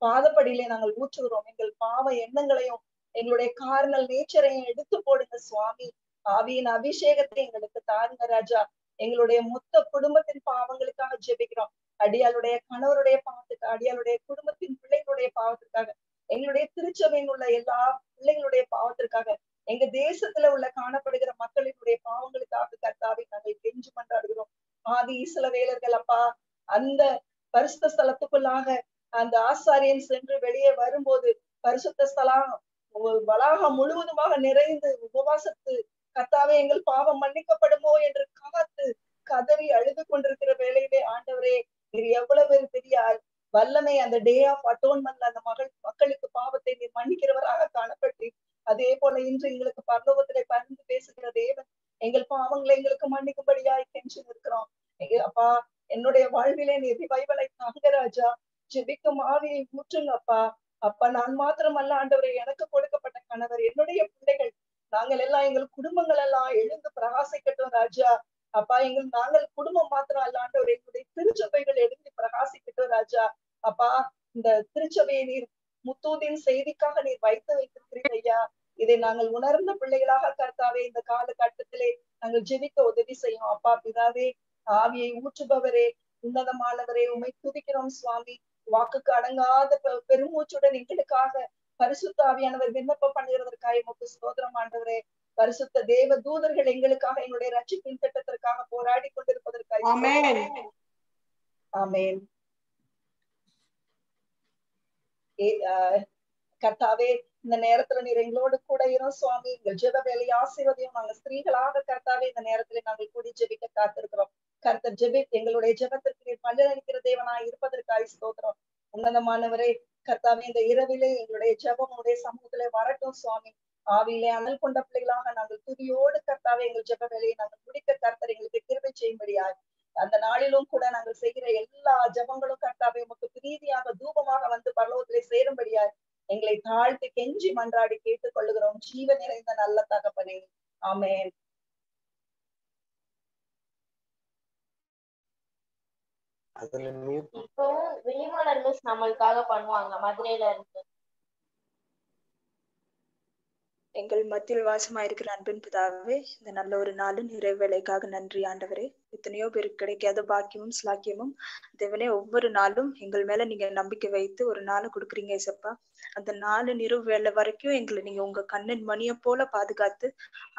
பாதப்படியிலே நாங்கள் ஊற்றுகிறோம். எங்கள் பாவ எண்ணங்களையும் எங்களுடைய கார்னல் நேச்சரையும் எடுத்து போடுங்க சுவாமி. ஆவியின் அபிஷேகத்தை எங்களுக்கு தாருங்க ராஜா. எங்களுடைய மொத்த குடும்பத்தின் பாவங்களுக்காக ஜெபிக்கிறோம். அடியாளுடைய கணவருடைய பாவத்துக்காக, அடியாளுடைய குடும்பத்தின் பிள்ளைகளுடைய பாவத்திற்காக, எங்களுடைய திருச்சபையில் உள்ள எல்லா பிள்ளைகளுடைய பாவத்திற்காக, எங்க தேசத்துல உள்ள காணப்படுகிற மக்களினுடைய பாவங்களுக்காக கர்த்தாவை நாங்கள் கெஞ்சி மன்றாடுகிறோம். ஆதி இஸ்ரவேலர்கள் அப்பா, அந்த பரிசுத்த ஸ்தலத்துக்குள்ளாக அந்த ஆசாரியன் சென்று வெளியே வரும்போது பரிசுத்த ஸ்தலம் வளாகம் முழுவதுமாக நிறைந்து உபவாசத்து கர்த்தாவே எங்கள் பாவம் மன்னிக்கப்படுமோ என்று காத்து கதறி அழுது கொண்டிருக்கிற வேளையிலே ஆண்டவரே, இது எவ்வளவு பெரிய வல்லமை அந்த டே ஆஃப் அட்டோன்மெண்ட் அந்த மக்களுக்கு பாவத்தை நீர் மன்னிக்கிறவராக காணப்பட்டு, அதே போல இன்று எங்களுக்கு பரலோகத்திலே பரிந்து பேசுகிற தேவன் எங்கள் பாவங்களை எங்களுக்கு மன்னிக்கும்படியாய் கெஞ்சி நிற்கிறோம். அப்பா, என்னுடைய வாழ்விலே நீர் ரிவைவலை தாங்க ராஜா. ஜெபிக்கும் ஆவியை ஊற்றுங்க அப்பா. அப்பா, நான் மாத்திரம் அல்ல ஆண்டவரே, எனக்கு கொடுக்கப்பட்ட கணவர், என்னுடைய பிள்ளைகள், நாங்கள் எல்லாம் எங்கள் குடும்பங்கள் எல்லாம் எழுந்து பிரகாசிக்கட்டும் ராஜா. அப்பா, நாங்கள் குடும்பம் மாத்திரம் அல்ல ஆண்டவரே, எங்களுடைய திருச்சபைகள் எழுந்து பிரகாசிக்கட்டும் ராஜா. அப்பா, இந்த திருச்சபையை நீர் முத்தூதின் செய்திக்காக நீர் வைத்து வைத்திருக்கிறீங்க ஐயா. இதை நாங்கள் உணர்ந்த பிள்ளைகளாக கர்த்தாவே இந்த காலகட்டத்திலே நாங்கள் ஜெபிக்க உதவி செய்யும். அப்பா பிதாவே, ஆவியை ஊற்றுபவரே, உன்னதமானவரே, உம்மை துதிக்கிறோம் சுவாமி. வாக்குக்கு அடங்காத பெருமூச்சுடன் எங்களுக்காக பரிசுத்த ஆவியானவர் விண்ணப்பம் பண்ணுகிறதற்காக உமக்கு ஸ்தோத்திரம் ஆண்டவரே. பரிசுத்த தேவ தூதர்கள் எங்களுக்காக எங்களுடைய ரட்சிப்பின் திட்டத்திற்காக போராடி கொண்டிருப்பதற்காக ஆமென். கர்த்தாவே, இந்த நேரத்துல நீர் எங்களோடு கூட இரும் சுவாமி. எங்கள் ஜெப வேலையை ஆசீர்வதியும். நாங்கள் ஸ்திரீகளாக கர்த்தாவே இந்த நேரத்துல நாங்கள் கூடி ஜெபிக்க காத்திருக்கிறோம். கர்த்தர் எங்களுடைய ஜெபத்திற்கு நீர் பலனளிக்கிற தேவனாய் இருப்பதற்காக ஸ்தோத்திரம். உன்னதமானவரே, கர்த்தாவே இந்த இரவிலே எங்களுடைய ஜெபம் உடைய சமூகத்திலே வரட்டும் சுவாமி. ஆவியிலே அனல் கொண்ட பிள்ளைகளாக நாங்கள் துதியோடு கர்த்தாவே எங்கள் ஜெப வேலையை நாங்கள் முடிக்க கர்த்தர் எங்களுக்கு கிருபை செய்யும்படியாய் அந்த நாளிலும் கூட நாங்கள் செய்கிற எல்லா ஜெபங்களும் கர்த்தாவே உமக்கு பிரீதியாக தூபமாக வந்து பரலோகத்திலே சேரும்படியாய் எங்களை தாழ்த்தி கெஞ்சி மன்றாடி கேட்டுக் கொள்ளுகிறோம். ஜீவ நிறைந்த நல்ல தகப்பனே, ஆமென். இப்போ விழிமாளர் மிஸ் நம்மளுக்காக பண்ணுவாங்க மதுரையில இருந்து. எங்கள் மத்தியில் வாசமாயிருக்கிற அன்பின் பிதாவே, இந்த நல்ல ஒரு நாள் நிறைவேளைக்காக நன்றி ஆண்டவரே. எத்தனையோ பேருக்கு கிடைக்காத பாக்கியமும் ஸ்லாக்கியமும் தேவனே, ஒவ்வொரு நாளும் எங்கள் மேல நீங்க நம்பிக்கை வைத்து ஒரு நாள் கொடுக்குறீங்க ஏசப்பா. அந்த நாலு நிறுவேளை வரைக்கும் எங்களை நீங்க உங்க கண்ணின் மணியை போல பாதுகாத்து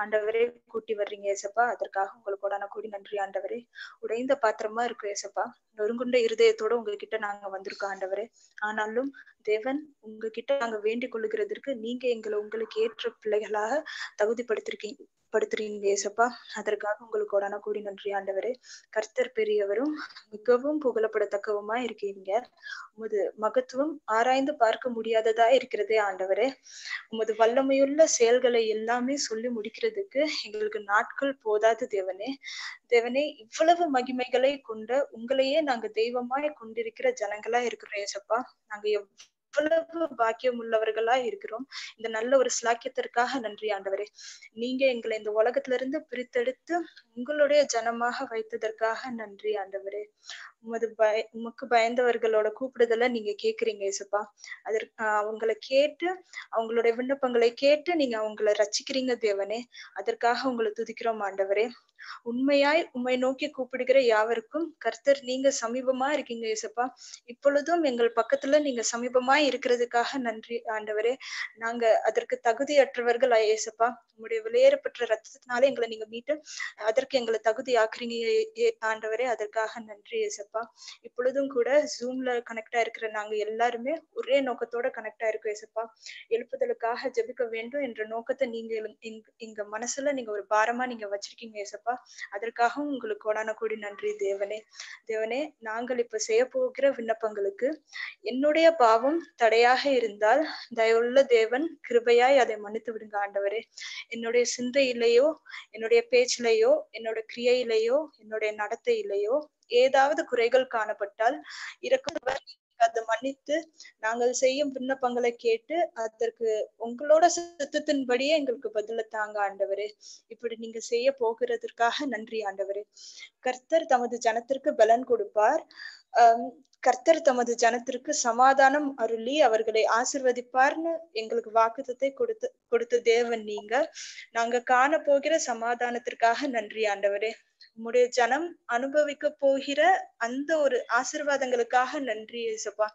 ஆண்டவரே கூட்டி வர்றீங்க ஏசப்பா. அதற்காக உங்களுக்கு கூடி நன்றி ஆண்டவரே. உடைந்த பாத்திரமா இருக்கும் ஏசப்பா. நொறுங்குண்ட இருதயத்தோட உங்ககிட்ட நாங்க வந்திருக்கோம் ஆண்டவரே. ஆனாலும் தேவன் உங்ககிட்ட நாங்க வேண்டிக் கொள்ளுகிறதற்கு நீங்க எங்களை உங்களுக்கு ஏற்ற பிள்ளைகளாக தகுதிப்படுத்துறீங்க ஏசப்பா. அதற்காக உங்களுக்கு கூடி நன்றி ஆண்டவரே. கர்த்தர் பெரியவரும் மிகவும் புகழப்படத்தக்கவுமா இருக்கீங்க. உமது மகத்துவம் ஆராய்ந்து பார்க்க முடியாததா இருக்கிறதே ஆண்டவரே. உமது வல்லமையுள்ள செயல்களை எல்லாமே சொல்லி முடிக்கிறதுக்கு எங்களுக்கு நாட்கள் போதாது தேவனே. தேவனே, இவ்வளவு மகிமைகளை கொண்ட உங்களையே நாங்க தெய்வமாய் கொண்டிருக்கிற ஜனங்களா இருக்கிறோம் ஏசப்பா. நாங்க எவ்வளவு பாக்கியம் உள்ளவர்களா இருக்கிறோம். இந்த நல்ல ஒரு ஸ்லாக்கியத்திற்காக நன்றி ஆண்டவரே. நீங்க எங்களை இந்த உலகத்துல இருந்து பிரித்தெடுத்து உங்களுடைய ஜனமாக வைத்ததற்காக நன்றி ஆண்டவரே. உமக்கு பயந்தவர்களோட கூப்பிடுதலை நீங்க கேக்குறீங்க ஏசப்பா. அதற்கு அவங்களை கேட்டு அவங்களுடைய விண்ணப்பங்களை கேட்டு நீங்க அவங்களை ரட்சிக்கிறீங்க தேவனே. அதற்காக உங்களை துதிக்கிறோம் ஆண்டவரே. உண்மையாய் உம்மை நோக்கி கூப்பிடுகிற யாவருக்கும் கர்த்தர் நீங்க சமீபமா இருக்கீங்க ஏசப்பா. இப்பொழுதும் எங்கள் பக்கத்துல நீங்க சமீபமாய் இருக்கிறதுக்காக நன்றி ஆண்டவரே. நாங்க அதற்கு தகுதியற்றவர்கள் ஏசப்பா. உங்களுடைய விலையேறப்பட்ட ரத்தத்தினால எங்களை நீங்க மீட்டு அதற்கு எங்களை தகுதி ஆக்குறீங்க ஆண்டவரே. அதற்காக நன்றி ஏசப்பா. இப்பொழுதும் கூட ஜூம்ல கனெக்டா இருக்கிற நாங்க எல்லாருமே ஒரே நோக்கத்தோட கனெக்டா இருக்கோம் ஏசப்பா. எழுப்புதலுக்காக ஜெபிக்க வேண்டும் என்ற நோக்கத்தை நீங்க எங்க மனசுல நீங்க ஒரு பாரமா நீங்க வச்சிருக்கீங்க ஏசப்பா. அதற்காகவும் உங்களுக்கு கூடி நன்றி தேவனே. தேவனே, நாங்கள் இப்ப செய்ய போகிற விண்ணப்பங்களுக்கு என்னுடைய பாவம் தடையாக இருந்தால் தயவுள்ள தேவன் கிருபையாய் அதை மன்னித்து விடுங்க ஆண்டவரே. என்னுடைய சிந்தையிலேயோ என்னுடைய பேச்சிலேயோ என்னோட கிரியையிலேயோ என்னுடைய நடத்தையிலேயோ ஏதாவது குறைகள் காணப்பட்டால் இறக்குவர் அதை மன்னித்து நாங்கள் செய்யும் விண்ணப்பங்களை கேட்டு அதற்கு உங்களோட சித்தத்தின்படியே எங்களுக்கு பதில தாங்க ஆண்டவரே. இப்படி நீங்க செய்ய போகிறதற்காக நன்றி ஆண்டவரே. கர்த்தர் தமது ஜனத்திற்கு பலன் கொடுப்பார். கர்த்தர் தமது ஜனத்திற்கு சமாதானம் அருளி அவர்களை ஆசிர்வதிப்பார்னு எங்களுக்கு வாக்குத்தத்தை கொடுத்த தேவன் நீங்க. நாங்க காண போகிற சமாதானத்திற்காக நன்றி ஆண்டவரே. உம்முடைய ஜனம் அனுபவிக்க போகிற அந்த ஒரு ஆசீர்வாதங்களுக்காக நன்றி ஏசப்பா.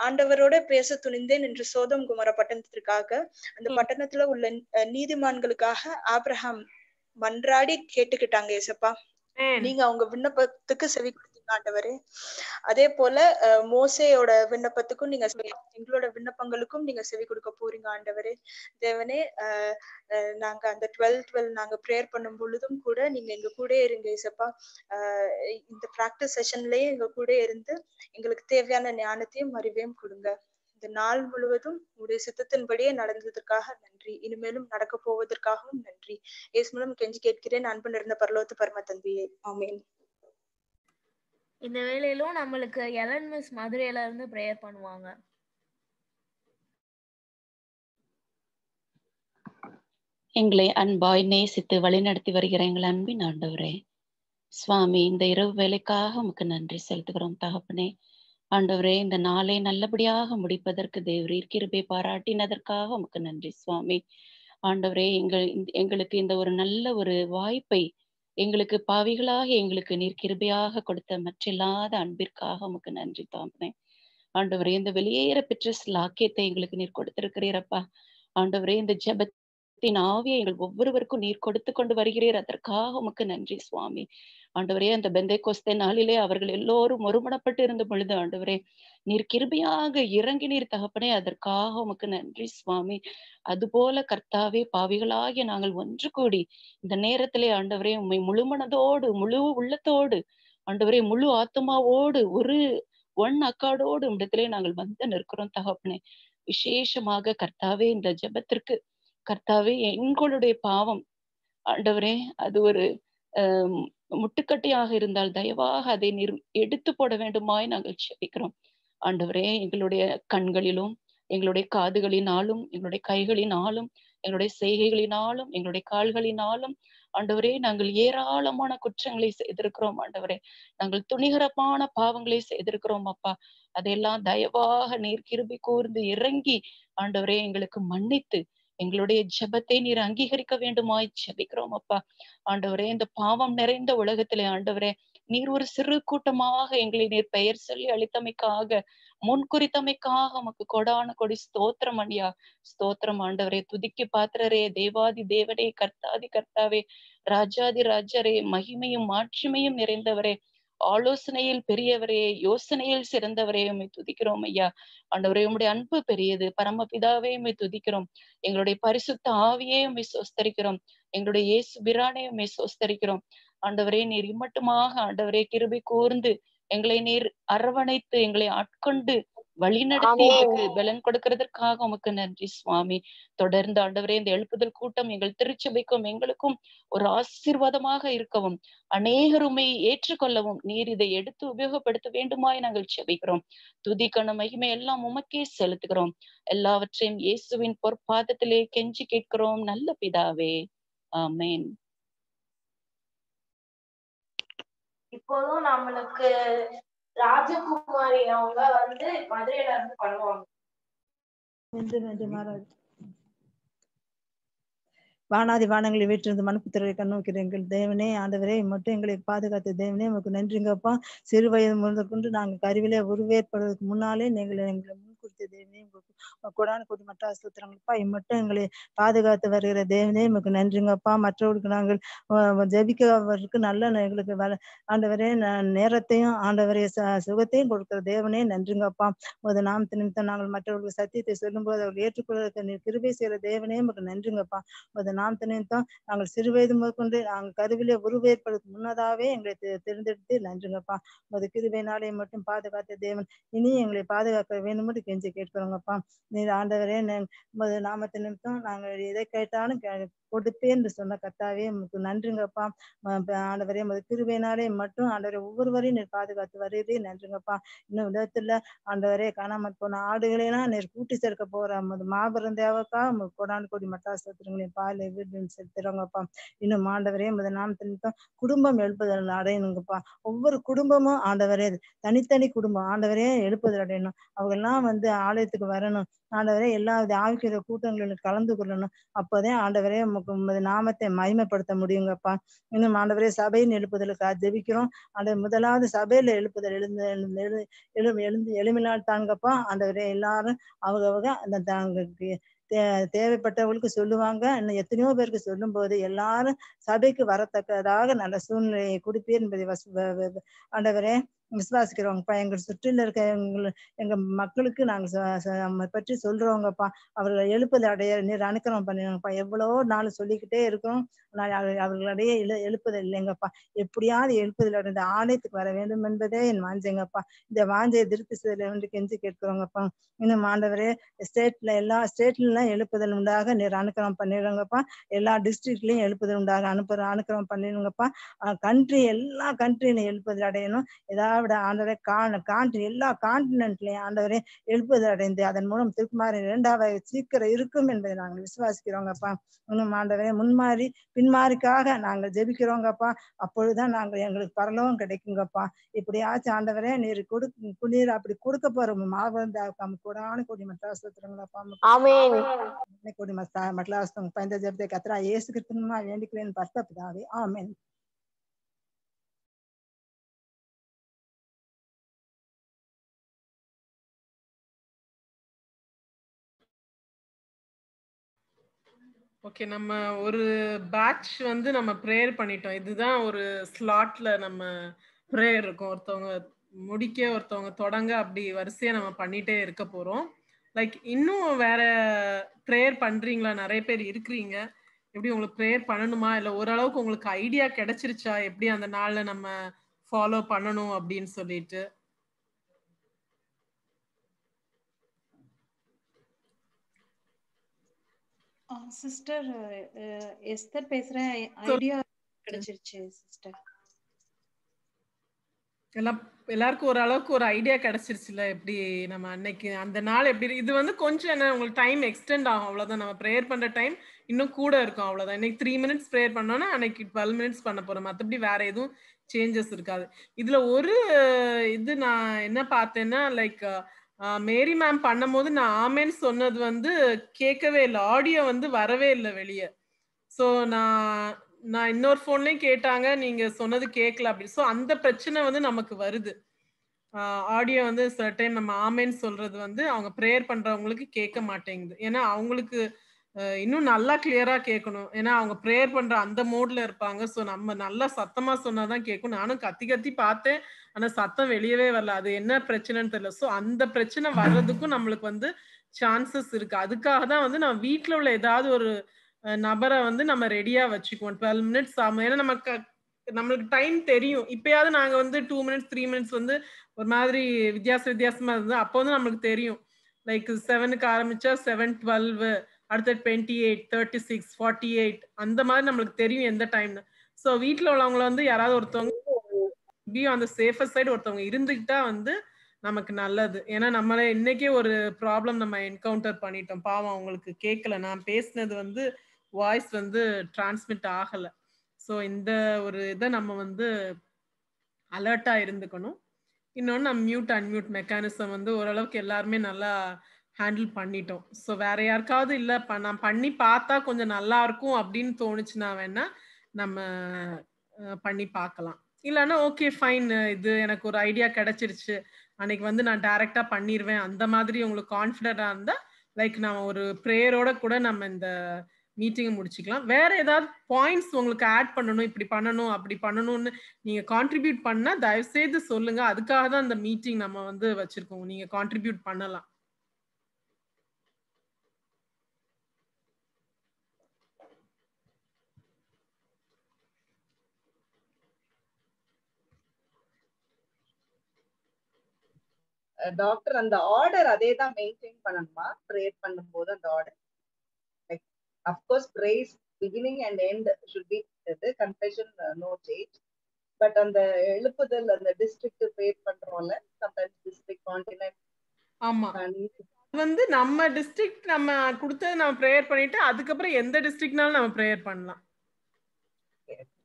ஆண்டவரோட பேச துணிந்தேன் என்று சோதம் குமார பட்டணத்திற்காக அந்த பட்டணத்துல உள்ள நீதிமான்களுக்காக ஆபிரகாம் மன்றாடி கேட்டுக்கிட்டாங்க ஏசப்பா. நீங்க அவங்க விண்ணப்பத்துக்கு செவி கொடுத்தீங்க ஆண்டவரே. அதே போல மோசேயோட விண்ணப்பத்துக்கும் நீங்க எங்களோட விண்ணப்பங்களுக்கும் நீங்க செவி கொடுக்க போறீங்க ஆண்டவரே. தேவனே, நாங்க அந்த 12 நாங்க ப்ரேயர் பண்ணும் பொழுதும் கூட நீங்க எங்க கூட இருங்க ஏசப்பா. இந்த பிராக்டிஸ் செஷன்லயே எங்க கூட இருந்து எங்களுக்கு தேவையான ஞானத்தையும் அறிவையும் கொடுங்க. இந்த நாள் முழுவதும் உங்களுடைய சித்தத்தின்படியே நடந்ததற்காக நன்றி. இனிமேலும் நடக்க போவதற்காகவும் நன்றி. இயேசு மூலம் கெஞ்சி கேட்கிறேன் அன்பு நிறைந்த பரலோக பரம தந்தையே, ஆமென். இந்த வேளையிலும் நம்மளுக்கு எலன் மிஸ் மதுரையில இருந்து பிரேயர் பண்ணுவாங்க. எங்களை அன்பாய் நேசித்து வழிநடத்தி வருகிற எங்கள் அன்பின் ஆண்டவரே சுவாமி, இந்த இரவு வேலைக்காக உமக்கு நன்றி செலுத்துகிறோம் தகப்பனே. ஆண்டவரே, இந்த நாளை நல்லபடியாக முடிப்பதற்கு தேவரீர் கிருபை பாராட்டினதற்காக உமக்கு நன்றி சுவாமி. ஆண்டவரே எங்களுக்கு இந்த ஒரு நல்ல ஒரு வாய்ப்பை எங்களுக்கு பாவிகளாக எங்களுக்கு நீர் கிருபையாக கொடுத்த மற்றில்லாத அன்பிற்காக உமக்கு நன்றி தாம்பனே. ஆண்டவரே இந்த வெளியேற பெற்ற லாக்கியத்தை எங்களுக்கு நீர் கொடுத்திருக்கிறீரப்பா. ஆண்டவரே இந்த ஜெபத்தின் ஆவியை எங்கள் ஒவ்வொருவருக்கும் நீர் கொடுத்து கொண்டு வருகிறீர், அதற்காக உமக்கு நன்றி சுவாமி. ஆண்டவரே அந்த பெந்தைக்கோஸ்தே நாளிலே அவர்கள் எல்லோரும் ஒருமனப்பட்டு இருந்த பொழுது ஆண்டவரே நீர் கிருபையாக இறங்கி நீர் தகப்பனே, அதற்காக உமக்கு நன்றி சுவாமி. அதுபோல கர்த்தாவே பாவிகளாகிய நாங்கள் ஒன்று கூடி இந்த நேரத்திலே ஆண்டவரே உம்மை முழு மனதோடு முழு உள்ளத்தோடு ஆண்டவரே முழு ஆத்மாவோடு ஒரு ஒன் அக்காடோடு இடத்திலே நாங்கள் வந்து நிற்கிறோம் தகப்பனே. விசேஷமாக கர்த்தாவே இந்த ஜெபத்திற்கு கர்த்தாவே எங்களுடைய பாவம் ஆண்டவரே அது ஒரு முட்டுக்கட்டையாக இருந்தால் தயவாக அதை நீர் எடுத்து போட வேண்டுமாய் நாங்கள் செபிக்கிறோம் ஆண்டவரே. எங்களுடைய கண்களிலும் எங்களுடைய காதுகளினாலும் எங்களுடைய கைகளினாலும் எங்களுடைய செய்கைகளினாலும் எங்களுடைய கால்களினாலும் ஆண்டவரே நாங்கள் ஏராளமான குற்றங்களை செய்திருக்கிறோம் ஆண்டவரே. நாங்கள் துணிகரமான பாவங்களை செய்திருக்கிறோம் அப்பா. அதையெல்லாம் தயவாக நீர் கிருபை கூர்ந்து இறங்கி ஆண்டவரே எங்களுக்கு மன்னித்து எங்களுடைய ஜெபத்தை நீர் அங்கீகரிக்க வேண்டுமாய் ஜெபிக்கிறோம் அப்பா. ஆண்டவரே இந்த பாவம் நிறைந்த உலகத்திலே ஆண்டவரே நீர் ஒரு சிறு கூட்டமாக எங்களை நீர் பெயர் சொல்லி அளித்தமைக்காக முன்குறித்தமைக்காக உமக்கு கொடான கொடி ஸ்தோத்திரம் ஐயா. ஸ்தோத்திரம் ஆண்டவரே. துதிக்கு பாத்திரரே, தேவாதி தேவரே, கர்த்தாதி கர்த்தாவே, ராஜாதி ராஜரே, மகிமையும் மாட்சிமையும் நிறைந்தவரே, ஆலோசனையில் பெரியவரே, யோசனையில் சிறந்தவரே, உம்மை துதிக்கிறோம் ஐயா. ஆண்டவரே உம்முடைய அன்பு பெரியது. பரமபிதாவே உம்மை துதிக்கிறோம். எங்களுடைய பரிசுத்த ஆவியே உம்மை சோஸ்தரிக்கிறோம். எங்களுடைய இயேசு பிரானே உம்மை சோஸ்தரிக்கிறோம். ஆண்டவரே நீர் இம்மட்டுமாக ஆண்டவரே கிருபை கூர்ந்து எங்களை நீர் அரவணைத்து எங்களை ஆட்கொண்டு வழிநடத்தி எங்களுக்கு பலன் கொடுக்கிறதற்காக உமக்கு நன்றி சுவாமி. தொடர்ந்து ஆண்டவரே இந்த எழுப்புதல் கூட்டம் எங்கள் திருச்சபைக்கும் எங்களுக்கும் ஒரு ஆசீர்வாதமாக இருக்கவும் அநேகருமை ஏற்றுக்கொள்ளவும் நீர் இதை எடுத்து உபயோகப்படுத்த வேண்டுமாய் நாங்கள் செபிக்கிறோம். துதிக்கண மகிமை எல்லாம் உமக்கே செலுத்துகிறோம். எல்லாவற்றையும் இயேசுவின் பொற்பாதத்திலே கெஞ்சி கேட்கிறோம் நல்ல பிதாவே, ஆமேன். இப்போதும் நம்மளுக்கு ராஜகுமாரி அவங்க வந்து மதுரையில இருந்து பண்ணுவாங்க. வானாதி வானங்களை வீட்டிலிருந்து மனுப்புத்திரை கண்ணோக்கிற எங்கள் தேவனே, ஆண்டவரே மட்டும் எங்களை பாதுகாத்த தேவனே உங்களுக்கு நன்றிங்கப்பா. சிறு வயது முதல் கொண்டு நாங்கள் கருவிலே உருவேற்படுவதற்கு முன்னாலே எங்களை முன்குறித்த தேவனே உங்களுக்கு கொடான கொடி மற்ற ஆஸ்திரங்கப்பா. இம்மட்டும் எங்களை பாதுகாத்து வருகிற தேவனே உங்களுக்கு நன்றிங்கப்பா. மற்றவர்களுக்கு நாங்கள் ஜெபிக்கிறவருக்கு நல்ல எங்களுக்கு ஆண்டவரே நேரத்தையும் ஆண்டவரே சுகத்தையும் கொடுக்கிற தேவனே நன்றிங்கப்பா. ஒரு நாமத்து நிமித்தம் நாங்கள் மற்றவர்களுக்கு சத்தியத்தை சொல்லும்போது அவர்கள் ஏற்றுக்கொள்வதற்கு கிருபை செய்கிற தேவனே உங்களுக்கு நன்றிங்கப்பா. நாம் நிமித்தம் நாங்கள் சிறு வயது முதற்கொண்டு நாங்கள் கருவிலே உருவேற்படுத்த முன்னதாவே எங்களை தெரிந்தெடுத்து நன்றுங்கப்பா. அது கிருபையினாலே மட்டும் பாதுகாத்த தேவன் இனி எங்களை பாதுகாக்க வேண்டும் என்று கெஞ்சி கேட்கிறோங்கப்பா. நீர் ஆண்டவரே நாமத்து நிமித்தம் நாங்கள் எதை கேட்டாலும் கொடுப்பேன் என்று சொன்ன கர்த்தாவே உங்களுக்கு நன்றுங்கப்பா. ஆண்டவரே கிருபையினாலே மட்டும் ஆண்டவரே ஒவ்வொருவரையும் நீர் பாதுகாத்து வருகிறே நன்றுங்கப்பா. இன்னும் விதத்துல ஆண்டவரே காணாமல் போன ஆடுகளெல்லாம் நீர் கூட்டி சேர்க்க போற மாபெரும் தேவக்கா கொடான் கொடி மட்டாசத்திரங்களையும் பால் வீடு செலுத்துறவங்கப்பா. இன்னும் ஆண்டவரே நாமத்தின் குடும்பம் எழுப்புதல் அடையணுங்கப்பா. ஒவ்வொரு குடும்பமும் ஆண்டவரே தனித்தனி குடும்பம் ஆண்டவரே எழுப்புதல் அடையணும். அவங்க எல்லாம் ஆலயத்துக்கு வரணும் ஆண்டவரே. எல்லா ஆவிக்கிற கூட்டங்களில் கலந்து கொள்ளணும். அப்போதான் ஆண்டவரே நாமத்தை மகிமைப்படுத்த முடியுங்கப்பா. இன்னும் ஆண்டவரே சபையின் எழுப்புதலுக்கு ஜெபிக்கிறோம். அந்த முதலாவது சபையில எழுப்புதல் எழுமினால் தாங்கப்பா. ஆண்டவரே எல்லாரும் அவங்க அந்த தேவைப்பட்டவர்களுக்கு சொல்லுவாங்க. இன்னும் எத்தனையோ பேருக்கு சொல்லும் போது எல்லாரும் சபைக்கு வரத்தக்கதாக நல்ல சூழ்நிலையை கொடுப்பீர் என்பதை ஆண்டவரே விசுவாசிக்கிறோங்கப்பா. எங்கள் சுற்றில இருக்க எங்க மக்களுக்கு நாங்க பற்றி சொல்றோங்கப்பா. அவர்கள் எழுப்புதல் அடைய நீர் அனுக்கிரகம் பண்ணிடுங்கப்பா. எவ்வளவோ நாள் சொல்லிக்கிட்டே இருக்கிறோம். அவர்களுடைய எழுப்புதல் இல்லைங்கப்பா. எப்படியாவது எழுப்புதல் அடைந்த ஆலயத்துக்கு வர வேண்டும் என்பதே என் வாஞ்சைங்கப்பா. இந்த வாஞ்சையை திருப்தி செய்ய என்று கெஞ்சி கேட்கிறோங்கப்பா. இன்னும் ஆண்டவரே எல்லா ஸ்டேட்லாம் எழுப்புதல் உண்டாக நீர் அனுக்கிரகம் பண்ணிடுங்கப்பா. எல்லா டிஸ்ட்ரிக்ட்லயும் எழுப்புதல் உண்டாக அனுக்கிரகம் பண்ணிடுங்கப்பா. கண்ட்ரி எல்லா கண்ட்ரியும் எழுப்புதல் அடையணும். ஏதாவது திராவிட ஆண்டவரே எல்லா கான்டினென்ட்லயும் ஆண்டவரே எழுப்புதல் அடைந்து அதன் மூலம் திருக்குமாரி 2வது சீக்கிரம் இருக்கும் என்பதை நாங்கள் விசுவாசிக்கிறோங்கப்பா. இன்னும் ஆண்டவரே முன்மாறி பின்மாறிக்காக நாங்கள் ஜெபிக்கிறோங்கப்பா. அப்பொழுதுதான் நாங்கள் எங்களுக்கு பரலோகம் கிடைக்குங்கப்பா. இப்படியாச்சும் ஆண்டவரே நீர் அப்படி கொடுக்க போற மாபெரும் கூடான கூடி மற்றாஸ்திரங்களப்பா கூடி மற்றாஸ்தம் பயந்த ஜெபத்தை கர்த்தரா இயேசு கிறிஸ்துவின் வேண்டிக்கிறேன் பரிசுத்த பிதாவே. ஆமென். ஓகே, நம்ம ஒரு பேட்ச் வந்து நம்ம ப்ரேயர் பண்ணிட்டோம். இதுதான் ஒரு ஸ்லாட்ல நம்ம ப்ரேயர் இருக்கும். ஒருத்தவங்க முடிக்க ஒருத்தவங்க தொடங்க அப்படி வரிசையா நம்ம பண்ணிட்டே இருக்க போறோம். லைக் இன்னும் வேற ப்ரேயர் பண்றீங்களா? நிறைய பேர் இருக்கிறீங்க. எப்படி உங்களுக்கு ப்ரேயர் பண்ணணுமா, இல்லை ஓரளவுக்கு உங்களுக்கு ஐடியா கிடைச்சிருச்சா எப்படி அந்த நாள்ல நம்ம ஃபாலோ பண்ணணும் அப்படின்னு சொல்லிட்டு? சிஸ்டர் எஸ்தர் பேசுறேன். ஐடியா கிடைச்சிருச்சு சிஸ்டர். எல்லாருக்கும் ஓரளவுக்கு ஒரு ஐடியா கிடைச்சிருச்சுல எப்படி நம்ம அன்னைக்கு அந்த நாள் எப்படி. இது வந்து கொஞ்சம் என்ன உங்களுக்கு டைம் எக்ஸ்டெண்ட் ஆகும், அவ்வளவுதான். நம்ம ப்ரேயர் பண்ற டைம் இன்னும் கூட இருக்கும், அவ்வளவுதான். இன்னைக்கு 3 மினிட்ஸ் ப்ரேயர் பண்ணோம்னா அன்னைக்கு 12 மினிட்ஸ் பண்ண போறோம். மற்றபடி வேற எதுவும் சேஞ்சஸ் இருக்காது. இதுல ஒரு இது நான் என்ன பார்த்தேன்னா, லைக் மேரி மேம் பண்ணும் போது நான் ஆமேன்னு சொன்னது வந்து கேட்கவே இல்லை, ஆடியோ வந்து வரவே இல்லை வெளியே. ஸோ நான் இன்னொரு ஃபோன்லயும் கேட்டாங்க, நீங்க சொன்னது கேட்கல அப்படி. ஸோ அந்த பிரச்சனை வந்து நமக்கு வருது. ஆடியோ வந்து சில டைம் நம்ம ஆமேன்னு சொல்றது வந்து அவங்க ப்ரேயர் பண்றவங்களுக்கு கேட்க மாட்டேங்குது. ஏன்னா அவங்களுக்கு இன்னும் நல்லா கிளியரா கேட்கணும். ஏன்னா அவங்க ப்ரேயர் பண்ற அந்த மோட்ல இருப்பாங்க. ஸோ நம்ம நல்லா சத்தமா சொன்னாதான் கேட்கும். நானும் கத்தி கத்தி பார்த்தேன், ஆனா சத்தம் வெளியவே வரல. அது என்ன பிரச்சனைன்னு தெரியல. ஸோ அந்த பிரச்சனை வர்றதுக்கும் நம்மளுக்கு வந்து சான்சஸ் இருக்கு. அதுக்காக தான் வந்து நம்ம வீட்டுல உள்ள ஏதாவது ஒரு நபரை வந்து நம்ம ரெடியா வச்சுக்குவோம். 12 மினிட்ஸ் ஆகும். ஏன்னா நம்மளுக்கு டைம் தெரியும். இப்பயாவது நாங்க வந்து 2 மினிட்ஸ் 3 மினிட்ஸ் வந்து ஒரு மாதிரி வித்தியாசமா இருந்தது. அப்போ வந்து நம்மளுக்கு தெரியும், லைக் 7க்கு ஆரம்பிச்சா 7:12, அடுத்த 28, 36, 48 அந்த மாதிரி நம்மளுக்கு தெரியும் எந்த டைம்னு. ஸோ வீட்டுல உள்ளவங்களை வந்து யாராவது ஒருத்தவங்க அந்த சேஃபர் சைடு ஒருத்தவங்க இருந்துக்கிட்டா வந்து நமக்கு நல்லது. ஏன்னா நம்மளே இன்னைக்கே ஒரு ப்ராப்ளம் நம்ம என்கவுண்டர் பண்ணிட்டோம். பாவம் அவங்களுக்கு கேட்கல, நான் பேசினது வந்து வாய்ஸ் வந்து டிரான்ஸ்மிட் ஆகல. ஸோ இந்த ஒரு இதை நம்ம வந்து அலர்ட்டா இருந்துக்கணும். இன்னொன்று நம்ம மியூட் அன்மியூட் மெக்கானிசம் வந்து ஓரளவுக்கு எல்லாருமே நல்லா ஹேண்டில் பண்ணிட்டோம். ஸோ வேற யாருக்காவது இல்லை நான் பண்ணி பார்த்தா கொஞ்சம் நல்லா இருக்கும் அப்படின்னு தோணுச்சுன்னா வேணா நம்ம பண்ணி பார்க்கலாம். இல்லைன்னா ஓகே ஃபைன், இது எனக்கு ஒரு ஐடியா கிடைச்சிருச்சு, அன்னைக்கு வந்து நான் டைரக்டா பண்ணிடுவேன் அந்த மாதிரி உங்களுக்கு கான்ஃபிடென்டா இருந்தா லைக் நான் ஒரு ப்ரேயரோட கூட நம்ம இந்த மீட்டிங்கை முடிச்சுக்கலாம். வேற ஏதாவது பாயிண்ட்ஸ் உங்களுக்கு ஆட் பண்ணணும், இப்படி பண்ணணும் அப்படி பண்ணணும்னு நீங்க கான்ட்ரிபியூட் பண்ணா தயவு செய்து சொல்லுங்க. அதுக்காக தான் இந்த மீட்டிங் நம்ம வந்து வச்சிருக்கோம். நீங்க கான்ட்ரிபியூட் பண்ணலாம். டாக்டர் அந்த ஆர்டர் அதே தான் மெயின்டைன் பண்ணணுமா ப்ரேயர் பண்ணும்போது? அந்த order like of course praise beginning and end should be the confession, no change, but அந்த எழுப்புதல் அந்த டிஸ்ட்ரிக்ட் ப்ரேயர் பண்றோம்ல, sometimes district continent. ஆமா, வந்து நம்ம டிஸ்ட்ரிக்ட் நம்ம கொடுத்தது நம்ம ப்ரேயர் பண்ணிட்டு அதுக்கப்புறம் எந்த டிஸ்ட்ரிக்ட்னாலும் நம்ம ப்ரேயர் பண்ணலாம்.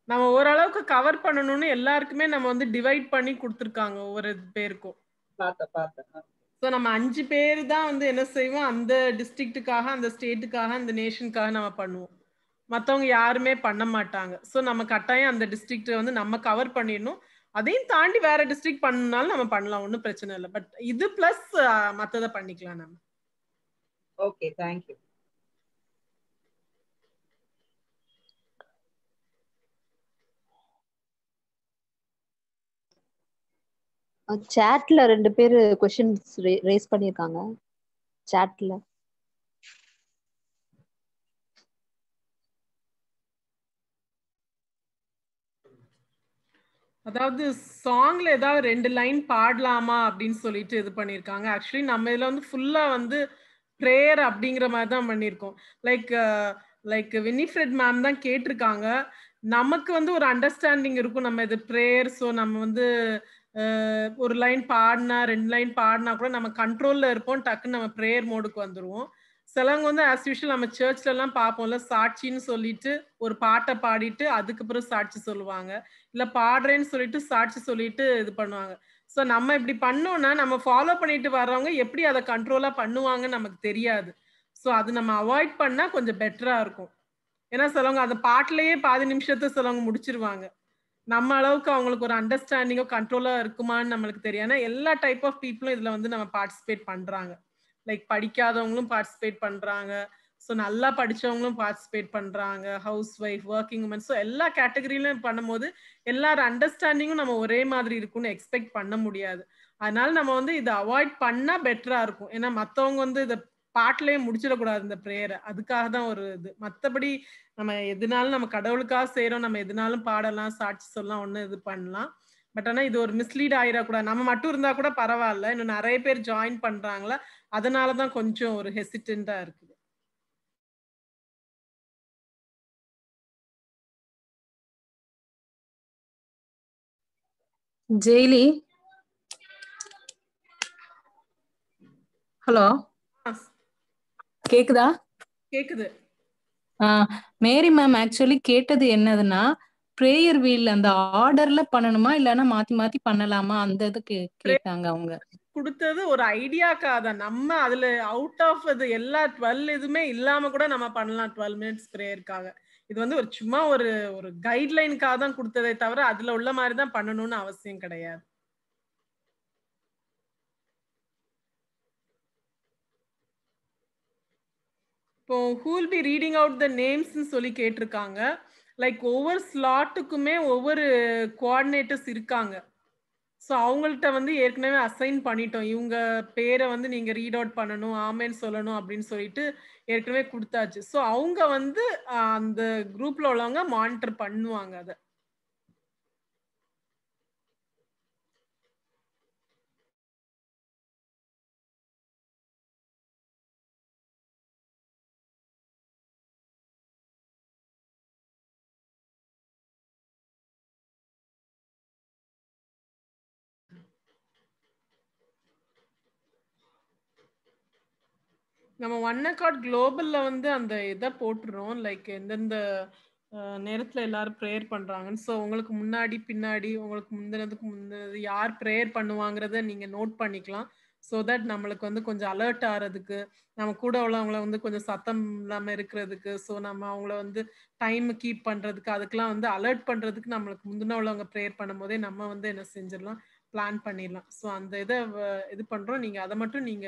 நம்ம ஓரளவுக்கு கவர் பண்ணணும்னு எல்லாருக்குமே நம்ம வந்து டிவைட் பண்ணி கொடுத்துருக்காங்க ஒவ்வொரு பேருக்கும். பார்த்தேன். ஸோ நம்ம 5 பேர் தான் வந்து என்ன செய்வோம், அந்த டிஸ்ட்ரிக்ட்டுக்காக அந்த ஸ்டேட்டுக்காக அந்த நேஷனுக்காக நம்ம பண்ணுவோம். மற்றவங்க யாருமே பண்ண மாட்டாங்க. ஸோ நம்ம கட்டாயம் அந்த டிஸ்ட்ரிக்ட்டை வந்து நம்ம கவர் பண்ணிடணும். அதையும் தாண்டி வேற டிஸ்ட்ரிக்ட் பண்ணணும்னாலும் நம்ம பண்ணலாம், ஒன்றும் பிரச்சனை இல்லை. பட் இது பிளஸ் மற்றதை பண்ணிக்கலாம் நம்ம. Okay, thank you. சாட்ல 2 பேர் क्वेश्चंस ரேஸ் பண்ணிருக்காங்க சாட்ல. அதாவது சாங்ல ஏதாவது 2 லைன் பாடலாமா அப்படின்னு சொல்லிட்டு இது பண்ணிருக்காங்க. ஆக்சுவலி நம்ம இதுல வந்து ஃபுல்லா வந்து ப்ரேயர் அப்படிங்கிற மாதிரி தான் பண்ணியிருக்கோம். லைக் வினிஃப்ரெட் மேம் தான் கேட்டிருக்காங்க. நமக்கு வந்து ஒரு அண்டர்ஸ்டாண்டிங் இருக்கும், நம்ம இது ப்ரேயர். ஸோ நம்ம வந்து ஒரு லைன் பாடினா 2 லைன் பாடினா கூட நம்ம கண்ட்ரோல்ல இருப்போம், டக்குன்னு நம்ம ப்ரேயர் மோடுக்கு வந்துருவோம். சிலவங்க வந்து ஆஸ் யூஷுவல் நம்ம சர்ச்ல எல்லாம் பார்ப்போம்ல, சாட்சின்னு சொல்லிட்டு ஒரு பாட்டை பாடிட்டு அதுக்கப்புறம் சாட்சி சொல்லுவாங்க, இல்ல பாடுறேன்னு சொல்லிட்டு சாட்சி சொல்லிட்டு இது பண்ணுவாங்க. ஸோ நம்ம இப்படி பண்ணோம்னா நம்ம ஃபாலோ பண்ணிட்டு வர்றவங்க எப்படி அதை கண்ட்ரோலா பண்ணுவாங்கன்னு நமக்கு தெரியாது. ஸோ அது நம்ம அவாய்ட் பண்ணா கொஞ்சம் பெட்டரா இருக்கும். ஏன்னா சிலவங்க அந்த பாட்டிலேயே பாதி நிமிஷத்தை சிலவங்க முடிச்சிருவாங்க. நம்ம அளவுக்கு அவங்களுக்கு ஒரு அண்டர்ஸ்டாண்டிங்கோ கண்ட்ரோலா இருக்குமான்னு நம்மளுக்கு தெரியும். ஏன்னா எல்லா டைப் ஆஃப் பீப்புளும் இதுல வந்து நம்ம பார்ட்டிசிபேட் பண்றாங்க. லைக் படிக்காதவங்களும் பார்ட்டிசிபேட் பண்றாங்க, ஸோ நல்லா படிச்சவங்களும் பார்ட்டிசிபேட் பண்றாங்க, housewife, working woman, so எல்லா கேட்டகரியிலும் பண்ணும்போது எல்லாரும் அண்டர்ஸ்டாண்டிங்கும் நம்ம ஒரே மாதிரி இருக்கும்னு எக்ஸ்பெக்ட் பண்ண முடியாது. அதனால நம்ம வந்து இதை அவாய்ட் பண்ணா பெட்டரா இருக்கும். ஏன்னா மற்றவங்க வந்து இதை பாட்டிலேயே முடிச்சிடக்கூடாது இந்த ப்ரேயரை. அதுக்காக தான் ஒரு இது. மற்றபடி நம்ம எதுனாலும் நம்ம கடவுளுக்காக செய்யறோம், நம்ம எதுனாலும் பாடலாம், சாட்சி சொல்லலாம், ஒண்ணு இது பண்ணலாம். பட் ஆனா இது ஒரு மிஸ்லீட் ஆயிடக்கூடாது. நம்ம மட்டும் இருந்தா கூட பரவாயில்ல, இன்னும் நிறைய பேர் ஜாயின் பண்றாங்களா, அதனாலதான் கொஞ்சம் ஒரு ஹெசிடென்டா இருக்குது. ஜெயிலி, ஹலோ கேக்குதா? கேக்குது. மேரி மேம் ஆக்சுவலி கேட்டது என்னதுன்னா, பிரேயர் வீல் அந்த ஆர்டர்ல பண்ணணுமா இல்லைன்னா மாத்தி மாத்தி பண்ணலாமா, அந்த இது கேட்டாங்க அவங்க. கொடுத்தது ஒரு ஐடியாக்காக தான். நம்ம அதுல அவுட் ஆஃப் அது எல்லா 12 இதுமே இல்லாம கூட நம்ம பண்ணலாம் 12 மினிட்ஸ் பிரேயருக்காக. இது வந்து ஒரு சும்மா ஒரு ஒரு கைட்லைனுக்காக தான் கொடுத்ததே தவிர அதுல உள்ள மாதிரி தான் பண்ணணும்னு அவசியம் கிடையாது. இப்போ who will be reading out the names ன்னு சொல்லி கேட்டிருக்காங்க. லைக் ஒவ்வொரு ஸ்லாட்டுக்குமே ஒவ்வொரு கோஆர்டினேட்டர்ஸ் இருக்காங்க. ஸோ அவங்கள்ட்ட வந்து ஏற்கனவே அசைன் பண்ணிட்டோம், இவங்க பேரை வந்து நீங்க ரீட் அவுட் பண்ணணும், ஆமேன்னு சொல்லணும் அப்படின்னு சொல்லிட்டு ஏற்கனவே கொடுத்தாச்சு. ஸோ அவங்க வந்து அந்த குரூப்ல உள்ளவங்க மானிட்டர் பண்ணுவாங்க அதை. நம்ம ஒன் அக்கார்ட் குளோபல்ல வந்து அந்த இதை போட்டுறோம், லைக் எந்தெந்த நேரத்துல எல்லாரும் ப்ரேயர் பண்றாங்கன்னு. ஸோ உங்களுக்கு முன்னாடி பின்னாடி உங்களுக்கு முந்தினதுக்கு முந்தினது யார் ப்ரேயர் பண்ணுவாங்கிறத நீங்க நோட் பண்ணிக்கலாம். ஸோ தட் நம்மளுக்கு வந்து கொஞ்சம் அலர்ட் ஆகிறதுக்கு, நம்ம கூட உள்ளவங்கள வந்து கொஞ்சம் சத்தம் இல்லாமல் இருக்கிறதுக்கு, ஸோ நம்ம அவங்கள வந்து டைம் கீப் பண்றதுக்கு, அதுக்கெல்லாம் வந்து அலர்ட் பண்றதுக்கு நம்மளுக்கு முந்தின உள்ளவங்க ப்ரேயர் பண்ணும் போதே நம்ம வந்து என்ன செஞ்சிடலாம், பிளான் பண்ணிடலாம். ஸோ அந்த இதை இது பண்றோம். நீங்க அதை மட்டும் நீங்க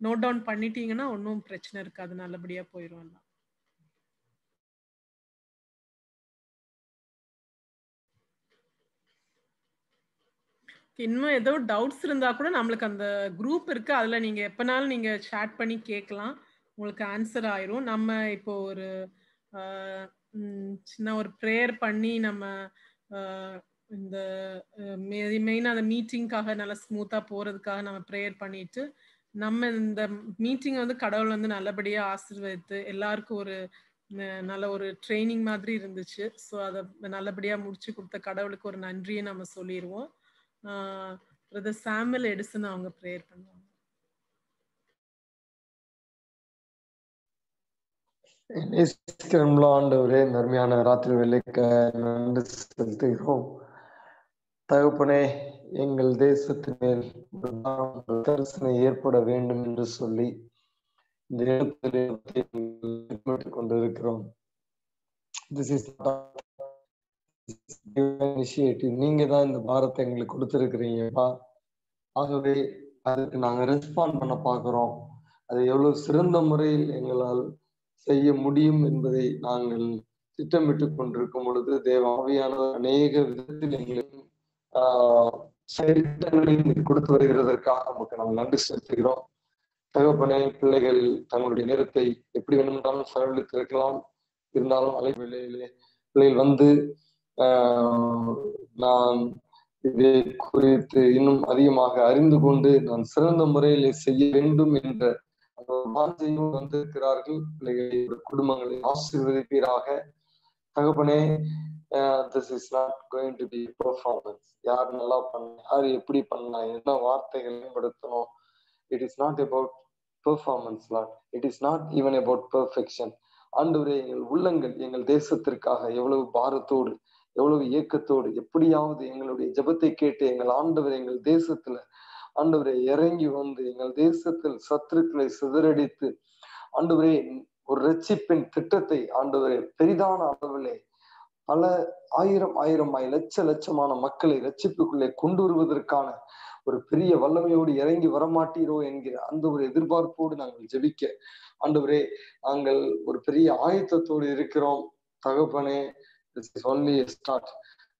நோட் டவுன் பண்ணிட்டீங்கன்னா ஒன்றும் பிரச்சனை இருக்காது, நல்லபடியா போயிடும் எல்லாம். இன்னும் ஏதோ டவுட்ஸ் இருந்தா கூட நம்மளுக்கு அந்த குரூப் இருக்கு, அதுல நீங்க எப்பனாலும் நீங்க சேட் பண்ணி கேட்கலாம், உங்களுக்கு ஆன்சர் ஆயிரும். நம்ம இப்போ ஒரு சின்ன ஒரு ப்ரேயர் பண்ணி நம்ம இந்த மெயினாக அந்த மீட்டிங்காக நல்லா ஸ்மூத்தாக போகிறதுக்காக நம்ம ப்ரேயர் பண்ணிட்டு நம்ம இந்த மீட்டிங்கை வந்து கடவுள் வந்து நல்லபடியாக ஆசீர்வதித்து எல்லாருக்கும் ஒரு நல்ல ஒரு ட்ரைனிங் மாதிரி இருந்துச்சு. ஸோ அதை நல்லபடியாக முடிச்சு கொடுத்த கடவுளுக்கு ஒரு நன்றியை நம்ம சொல்லிடுவோம். பிரதர் சாமுவேல் எடிசன் அவங்க ப்ரேயர் பண்ணுவாங்க. ஆண்டவரே, நன்மையான ராத்திரி வேலைக்கு நன்றி செலுத்துகிறோம். தகப்பனே, எங்கள் தேசத்து மேல் கரிசனை ஏற்பட வேண்டும் என்று சொல்லி இந்த நேரத்தில் கொண்டிருக்கிறோம். நீங்க தான் இந்த பாரத்தை எங்களுக்கு கொடுத்திருக்கிறீங்கப்பா. ஆகவே அதுக்கு நாங்க ரெஸ்பாண்ட் பண்ண பாக்குறோம். அதை எவ்வளவு சிறந்த முறையில் எங்களால் செய்ய முடியும் என்பதை நாங்கள் திட்டமிட்டு கொண்டிருக்கும் பொழுது தேவ ஆவியானவர் அநேக விதத்தில் எங்களுக்கு திட்டங்களையும் கொடுத்து வருகிறதற்காக நமக்கு நாங்கள் நன்றி செலுத்துகிறோம். தகப்பனே, பிள்ளைகள் தங்களுடைய நேரத்தை எப்படி வேணுமென்றாலும் செலவழித்து இருக்கலாம். இருந்தாலும் அலைவேளையிலே பிள்ளைகள் வந்து நான் இதை குறித்து இன்னும் அதிகமாக அறிந்து கொண்டு நான் சிறந்த முறையில் செய்ய வேண்டும் என்ற வாஞ்சையும் வந்திருக்கிறார்கள். பிள்ளைகளுடைய குடும்பங்களை ஆசீர்வதிப்பீராக. தகப்பனே, this is not going to be performance. யார் நல்லா பண்ண, யார் எப்படி பண்ணலாம், என்ன வார்த்தைகள் மேம்படுத்தணும். It is not about performance lord. It is not even about perfection. ஆண்டவரே, எங்கள் உள்ளங்கள் எங்கள் தேசத்திற்காக எவ்வளவு பாரத்தோடு, எவ்வளவு ஏக்கத்தோடு, எப்படியாவது எங்களுடைய ஜெபத்தை கேட்டு எங்கள் ஆண்டவர் எங்கள் தேசத்துல ஆண்டவரை இறங்கி வந்து எங்கள் தேசத்தில் சத்துருக்களை சிதறடித்து ஆண்டவரே ஒரு ரட்சிப்பின் திட்டத்தை ஆண்டவரே பெரிதான அளவிலே பல ஆயிரம் லட்சமான மக்களை ரட்சிப்புக்குள்ளே கொண்டு வருவதற்கான ஒரு பெரிய வல்லமையோடு இறங்கி வரமாட்டீரோ என்கிற அந்த ஒரு எதிர்பார்ப்போடு நாங்கள் ஜெபிக்க ஆண்டவரே நாங்கள் ஒரு பெரிய ஆயத்தத்தோடு இருக்கிறோம். தகப்பனே, this is only a start.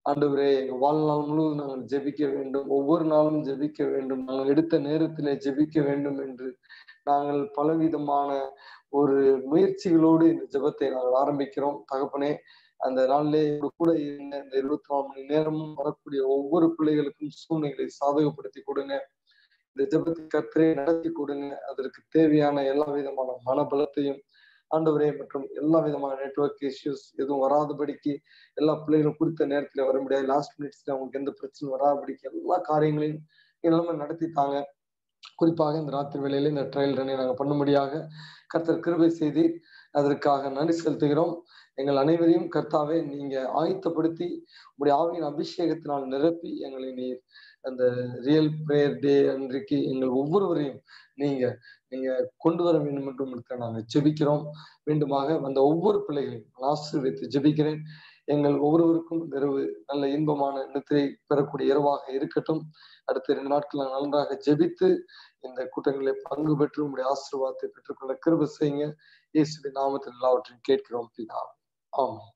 ஆண்டவரே, எங்க வாழ்நாள் முழுவதும் நாங்கள் ஜெபிக்க வேண்டும், ஒவ்வொரு நாளும் ஜெபிக்க வேண்டும், நாங்கள் எடுத்த நேரத்திலே ஜெபிக்க வேண்டும் என்று நாங்கள் பலவிதமான ஒரு முயற்சிகளோடு இந்த ஜெபத்தை நாங்கள் ஆரம்பிக்கிறோம். தகப்பனே, அந்த நாளிலே கூட இருந்த இந்த 24 மணி நேரமும் வரக்கூடிய ஒவ்வொரு பிள்ளைகளுக்கும் சூழ்நிலைகளை சாதகப்படுத்தி கொடுங்க. இந்த ஜெபத்தை கர்த்தரே நடத்தி கொடுங்க. அதற்கு தேவையான எல்லா விதமான மனபலத்தையும் ஆண்டவரே மற்றும் எல்லா விதமான நெட்வொர்க் இஷ்யூஸ் எதுவும் வராதபடிக்கு எல்லா பிள்ளைகளும் குறித்த நேரத்துல வர முடியாது, லாஸ்ட் மினிட்ஸ்ல அவங்களுக்கு எந்த பிரச்சனையும் வராதபடிக்கு எல்லா காரியங்களையும் எல்லாமே நடத்தித்தாங்க. குறிப்பாக இந்த ராத்திரி வேளையில இந்த ட்ரையல் ரன்னை நாங்கள் பண்ணும்படியாக கர்த்தர் கிருபை செய்து அதற்காக நன்றி செலுத்துகிறோம். எங்கள் அனைவரையும் கர்த்தாவே நீங்க ஆயத்தப்படுத்தி உங்களுடைய ஆவியின் அபிஷேகத்தினால் நிரப்பி எங்களை நீர் அந்த ரியல் பிரேயர் டே அன்றைக்கு எங்கள் ஒவ்வொருவரையும் நீங்க கொண்டு வர வேண்டும் என்று உங்களுக்கு நாங்கள் ஜெபிக்கிறோம். மீண்டுமாக வந்த ஒவ்வொரு பிள்ளைகளையும் ஆசீர்வதித்து ஜெபிக்கிறேன். எங்கள் ஒவ்வொருவருக்கும் இந்த இரவு நல்ல இன்பமான நித்திரை பெறக்கூடிய இரவாக இருக்கட்டும். அடுத்த 2 நாட்கள் நாங்கள் நன்றாக ஜெபித்து இந்த கூட்டங்களை பங்கு பெற்று உங்களுடைய ஆசீர்வாதத்தை பெற்றுக்கொள்ள கிருபை செய்யுங்க. இயேசுவின் நாமத்தில் எல்லாவற்றையும் கேட்கிறோம் பிதாவே. ஆமென்.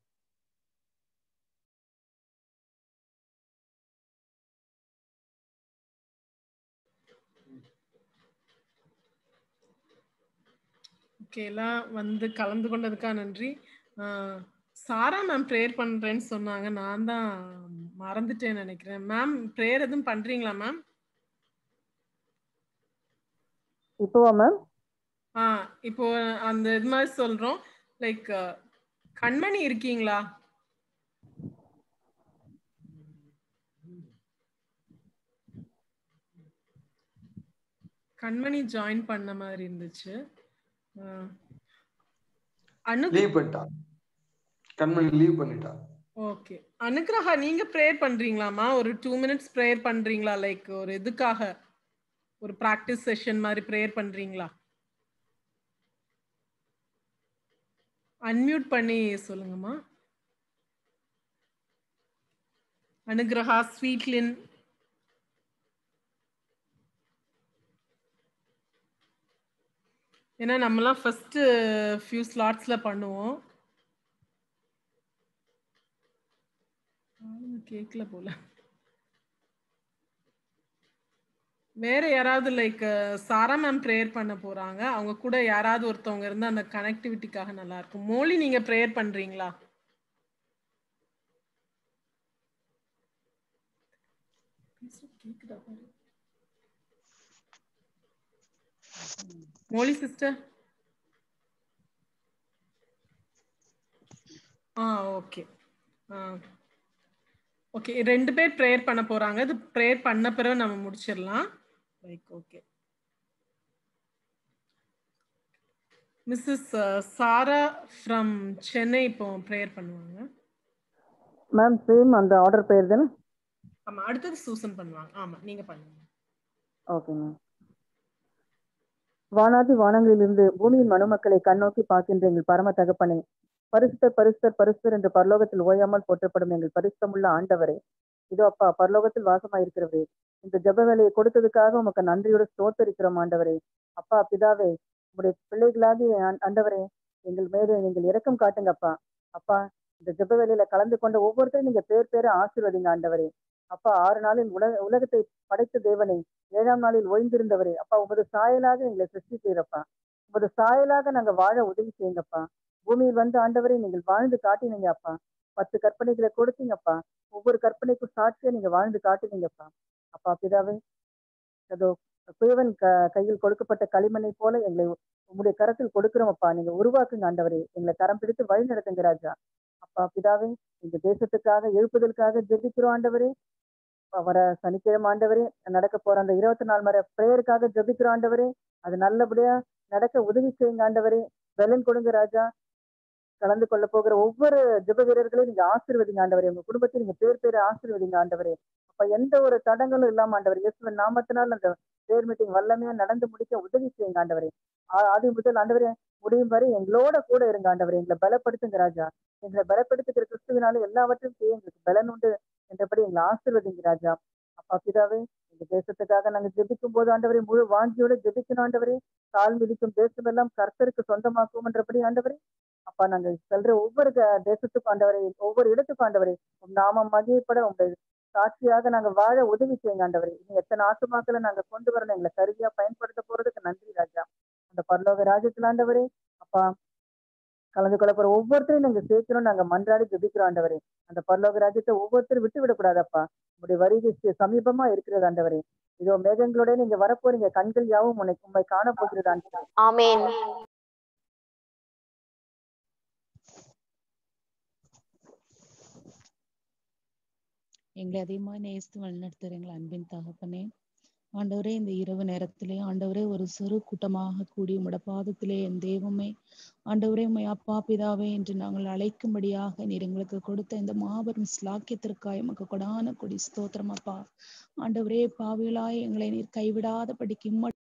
ஓகே, எல்லாம் வந்து கலந்து கொண்டதுக்காக நன்றி. சாரா மேம் ப்ரேயர் பண்றேன்னு சொன்னாங்க, நான் தான் மறந்துட்டேன்னு நினைக்கிறேன். மேம் ப்ரேயர் எதுவும் பண்றீங்களா மேம்? இப்போவா மேம்? இப்போ அந்த இது மாதிரி சொல்றோம், லைக் கண்மணி இருக்கீங்களா? கண்மணி ஜாயின் பண்ண மாதிரி இருந்துச்சு. கண்மணி லீவ் பண்ணிட்டா. ஓகே, அனுகிரஹா நீங்க ப்ரேயர் பண்றீங்களாமா? ஒரு 2 minutes ப்ரேயர் பண்றீங்களா? லைக் ஒரு இதுக்காக ஒரு பிராக்டிஸ் செஷன் மாதிரி ப்ரேயர் பண்றீங்களா? அன்மியூட் பண்ணி சொல்லுங்கம்மா. அனுகிரஹா, ஸ்வீட்லின், ஏன்னா நம்மலாம் ஃபர்ஸ்ட் ஃபியூ ஸ்லாட்ஸ்ல பண்ணுவோம். கேட்கல போல. வேற யாராவது லைக் சாரா மேம் ப்ரேயர் பண்ண போறாங்க, அவங்க கூட யாராவது ஒருத்தவங்க இருந்தா அந்த கனெக்டிவிட்டிக்காக நல்லா இருக்கும். மோலி நீங்க ப்ரேயர் பண்றீங்களா? Molly sister. ஓகே ஓகே, 2 பேர் ப்ரேயர் பண்ண போறாங்க. இது ப்ரேயர் பண்ண பிறகு நம்ம முடிச்சிடலாம். Like okay, missus Sarah from Chennai இப்போ ப்ரேயர் பண்ணுவாங்க. மேம் சேம் அந்த ஆர்டர் ப்ரேயர் தானே? ஆமா, அடுத்தது சூசன் பண்ணுவாங்க. ஆமா, நீங்க பண்ணுங்க. Okay ma'am. வானாதி வானங்களிலிருந்து பூமியின் மனுமக்களை கண்ணோக்கி பார்க்கின்ற எங்கள் பரம தகப்பனே, பரிசுத்தர் பரிசுத்தர் பரிசுத்தர் என்று பரலோகத்தில் ஓயாமல் போற்றப்படும் எங்கள் பரிசுத்தமுள்ள ஆண்டவரே, இதோ அப்பா பரலோகத்தில் வாசமாயிருக்கிறவரே, இந்த ஜெப வேலையை கொடுத்ததுக்காக உமக்கு நன்றியோடு ஸ்தோத்தரிக்கிறோம் ஆண்டவரே. அப்பா பிதாவே, உங்களுடைய பிள்ளைகளாகி ஆண்டவரே எங்கள் மேலே நீங்கள் இரக்கம் காட்டுங்க அப்பா. அப்பா இந்த ஜெப வேலையில கலந்து கொண்ட ஒவ்வொருத்தரும் நீங்க பேர் ஆசீர்வதிங்க ஆண்டவரே. அப்பா 6 நாளில் உலகத்தை படைத்த தேவனே, 7ஆம் நாளில் ஓய்ந்திருந்தவரே, அப்பா உமது சாயலாக எங்களை சிருஷ்டி செய்யறப்பா. உமது சாயலாக நாங்க வாழ உதவி செய்யுங்கப்பா. பூமியில் வந்து ஆண்டவரை நீங்கள் வாழ்ந்து காட்டினீங்க அப்பா. 10 கற்பனைகளை கொடுத்தீங்கப்பா. ஒவ்வொரு கற்பனைக்கும் சாட்சியா நீங்க வாழ்ந்து காட்டினீங்கப்பா. அப்பா பிதாவே, அதோ குயவன் கையில் கொடுக்கப்பட்ட களிமண்ணை போல எங்களை உங்களுடைய கரத்தில் கொடுக்கிறோம் அப்பா. நீங்க உருவாக்குங்க ஆண்டவரே, எங்களை கரம் பிடித்து வழி நடத்துங்க ராஜா. அப்பா பிதாவே, இந்த தேசத்துக்காக எழுப்புதலுக்காக ஜெபிக்கிறோம் ஆண்டவரே. வர சனிக்கிழமை ஆண்டவரே நடக்க போற அந்த 24 மணி பிரேயருக்காக ஜெபிக்கிறோம் ஆண்டவரே. அது நல்லபடியா நடக்க உதவி செய்யுங்க ஆண்டவரே. பலன் கொடுங்க ராஜா. கலந்து கொள்ள போகிற ஒவ்வொரு ஜெப வீரர்களையும் நீங்க ஆசீர்வதிங்க ஆண்டவரே. உங்க குடும்பத்தை நீங்க பேர் ஆசீர்வதிங்க ஆண்டவரே. அப்ப எந்த ஒரு தடங்களும் இல்லாம ஆண்டவரே, இயேசுவின் நாமத்தினால் அந்த பிரேயர் மீட்டிங் வல்லமையா நடந்து முடிக்க உதவி செய்யுங்க ஆண்டவரே. ஆதி முதல் ஆண்டவரே முடியும் வரை எங்களோட கூட இருங்க ஆண்டவரே. எங்களை பலப்படுத்துங்க ராஜா. எங்களை பலப்படுத்துகிற கிறிஸ்துவினால எல்லாவற்றையும் செய்ய எங்களுக்கு பலன் உண்டு என்றபடி எங்களை ஆசீர்வதிங்க ராஜா. அப்பா பிதாவே, இந்த தேசத்துக்காக நாங்க ஜெபிக்கும் போது ஆண்டவரே முழு வாஞ்சியோட ஜெபிக்கணும் ஆண்டவரே. கால் மிதிக்கும் தேசம் எல்லாம் கர்த்தருக்கு சொந்தமாக்கும் என்றபடி ஆண்டவரே. அப்பா நாங்க சொல்ற ஒவ்வொரு தேசத்துக்கும் ஆண்டவரை, ஒவ்வொரு இடத்துக்கும் ஆண்டவரை, நாம மகிழ்ப்பட உங்களுடைய சாட்சியாக நாங்க வாழ உதவி செய்யுங்க ஆண்டவரை. இன்னும் எத்தனை ஆத்துமாக்களை நாங்க கொண்டு வரணும், எங்களை கருவியா பயன்படுத்த போறதுக்கு நன்றி ராஜா. அந்த பரலோக ராஜ்யத்துல ஆண்டவரே அப்பா கலந்து கொள்ள போற ஒவ்வொருத்தரையும் நாங்க சேர்க்கணும், நாங்க மன்றாடி ஜெபிக்கிறோம் ஆண்டவரே. அந்த பரலோக ராஜ்யத்தை ஒவ்வொருத்தரும் விட்டு விடக்கூடாதப்பா. உங்களுடைய வருகை சமீபமா இருக்கிறது ஆண்டவரே. இதோ மேகங்களோட நீங்க வரப்போறீங்க, கண்கள் யாவும் உண்மை காண போகிறது ஆண்டவரே. ஆமென். எங்களை அதிகமாக நேசித்து வழிநடத்துகிற எங்கள் அன்பின் தகப்பனே, ஆண்டவரே இந்த இரவு நேரத்திலே ஆண்டவரே ஒரு சிறு கூட்டமாக கூடி உம்முடைய பாதத்திலே என் தெய்வமே ஆண்டவரே உம்மை அப்பா பிதாவே என்று நாங்கள் அழைக்கும்படியாக நீர் எங்களுக்கு கொடுத்த இந்த மாபெரும் ஸ்லாக்கியத்திற்காய் எமக்கு கொடான கொடி ஸ்தோத்திரம் அப்பா. ஆண்டவரே பாவிகளாய் எங்களை நீர் கைவிடாதபடிக்கு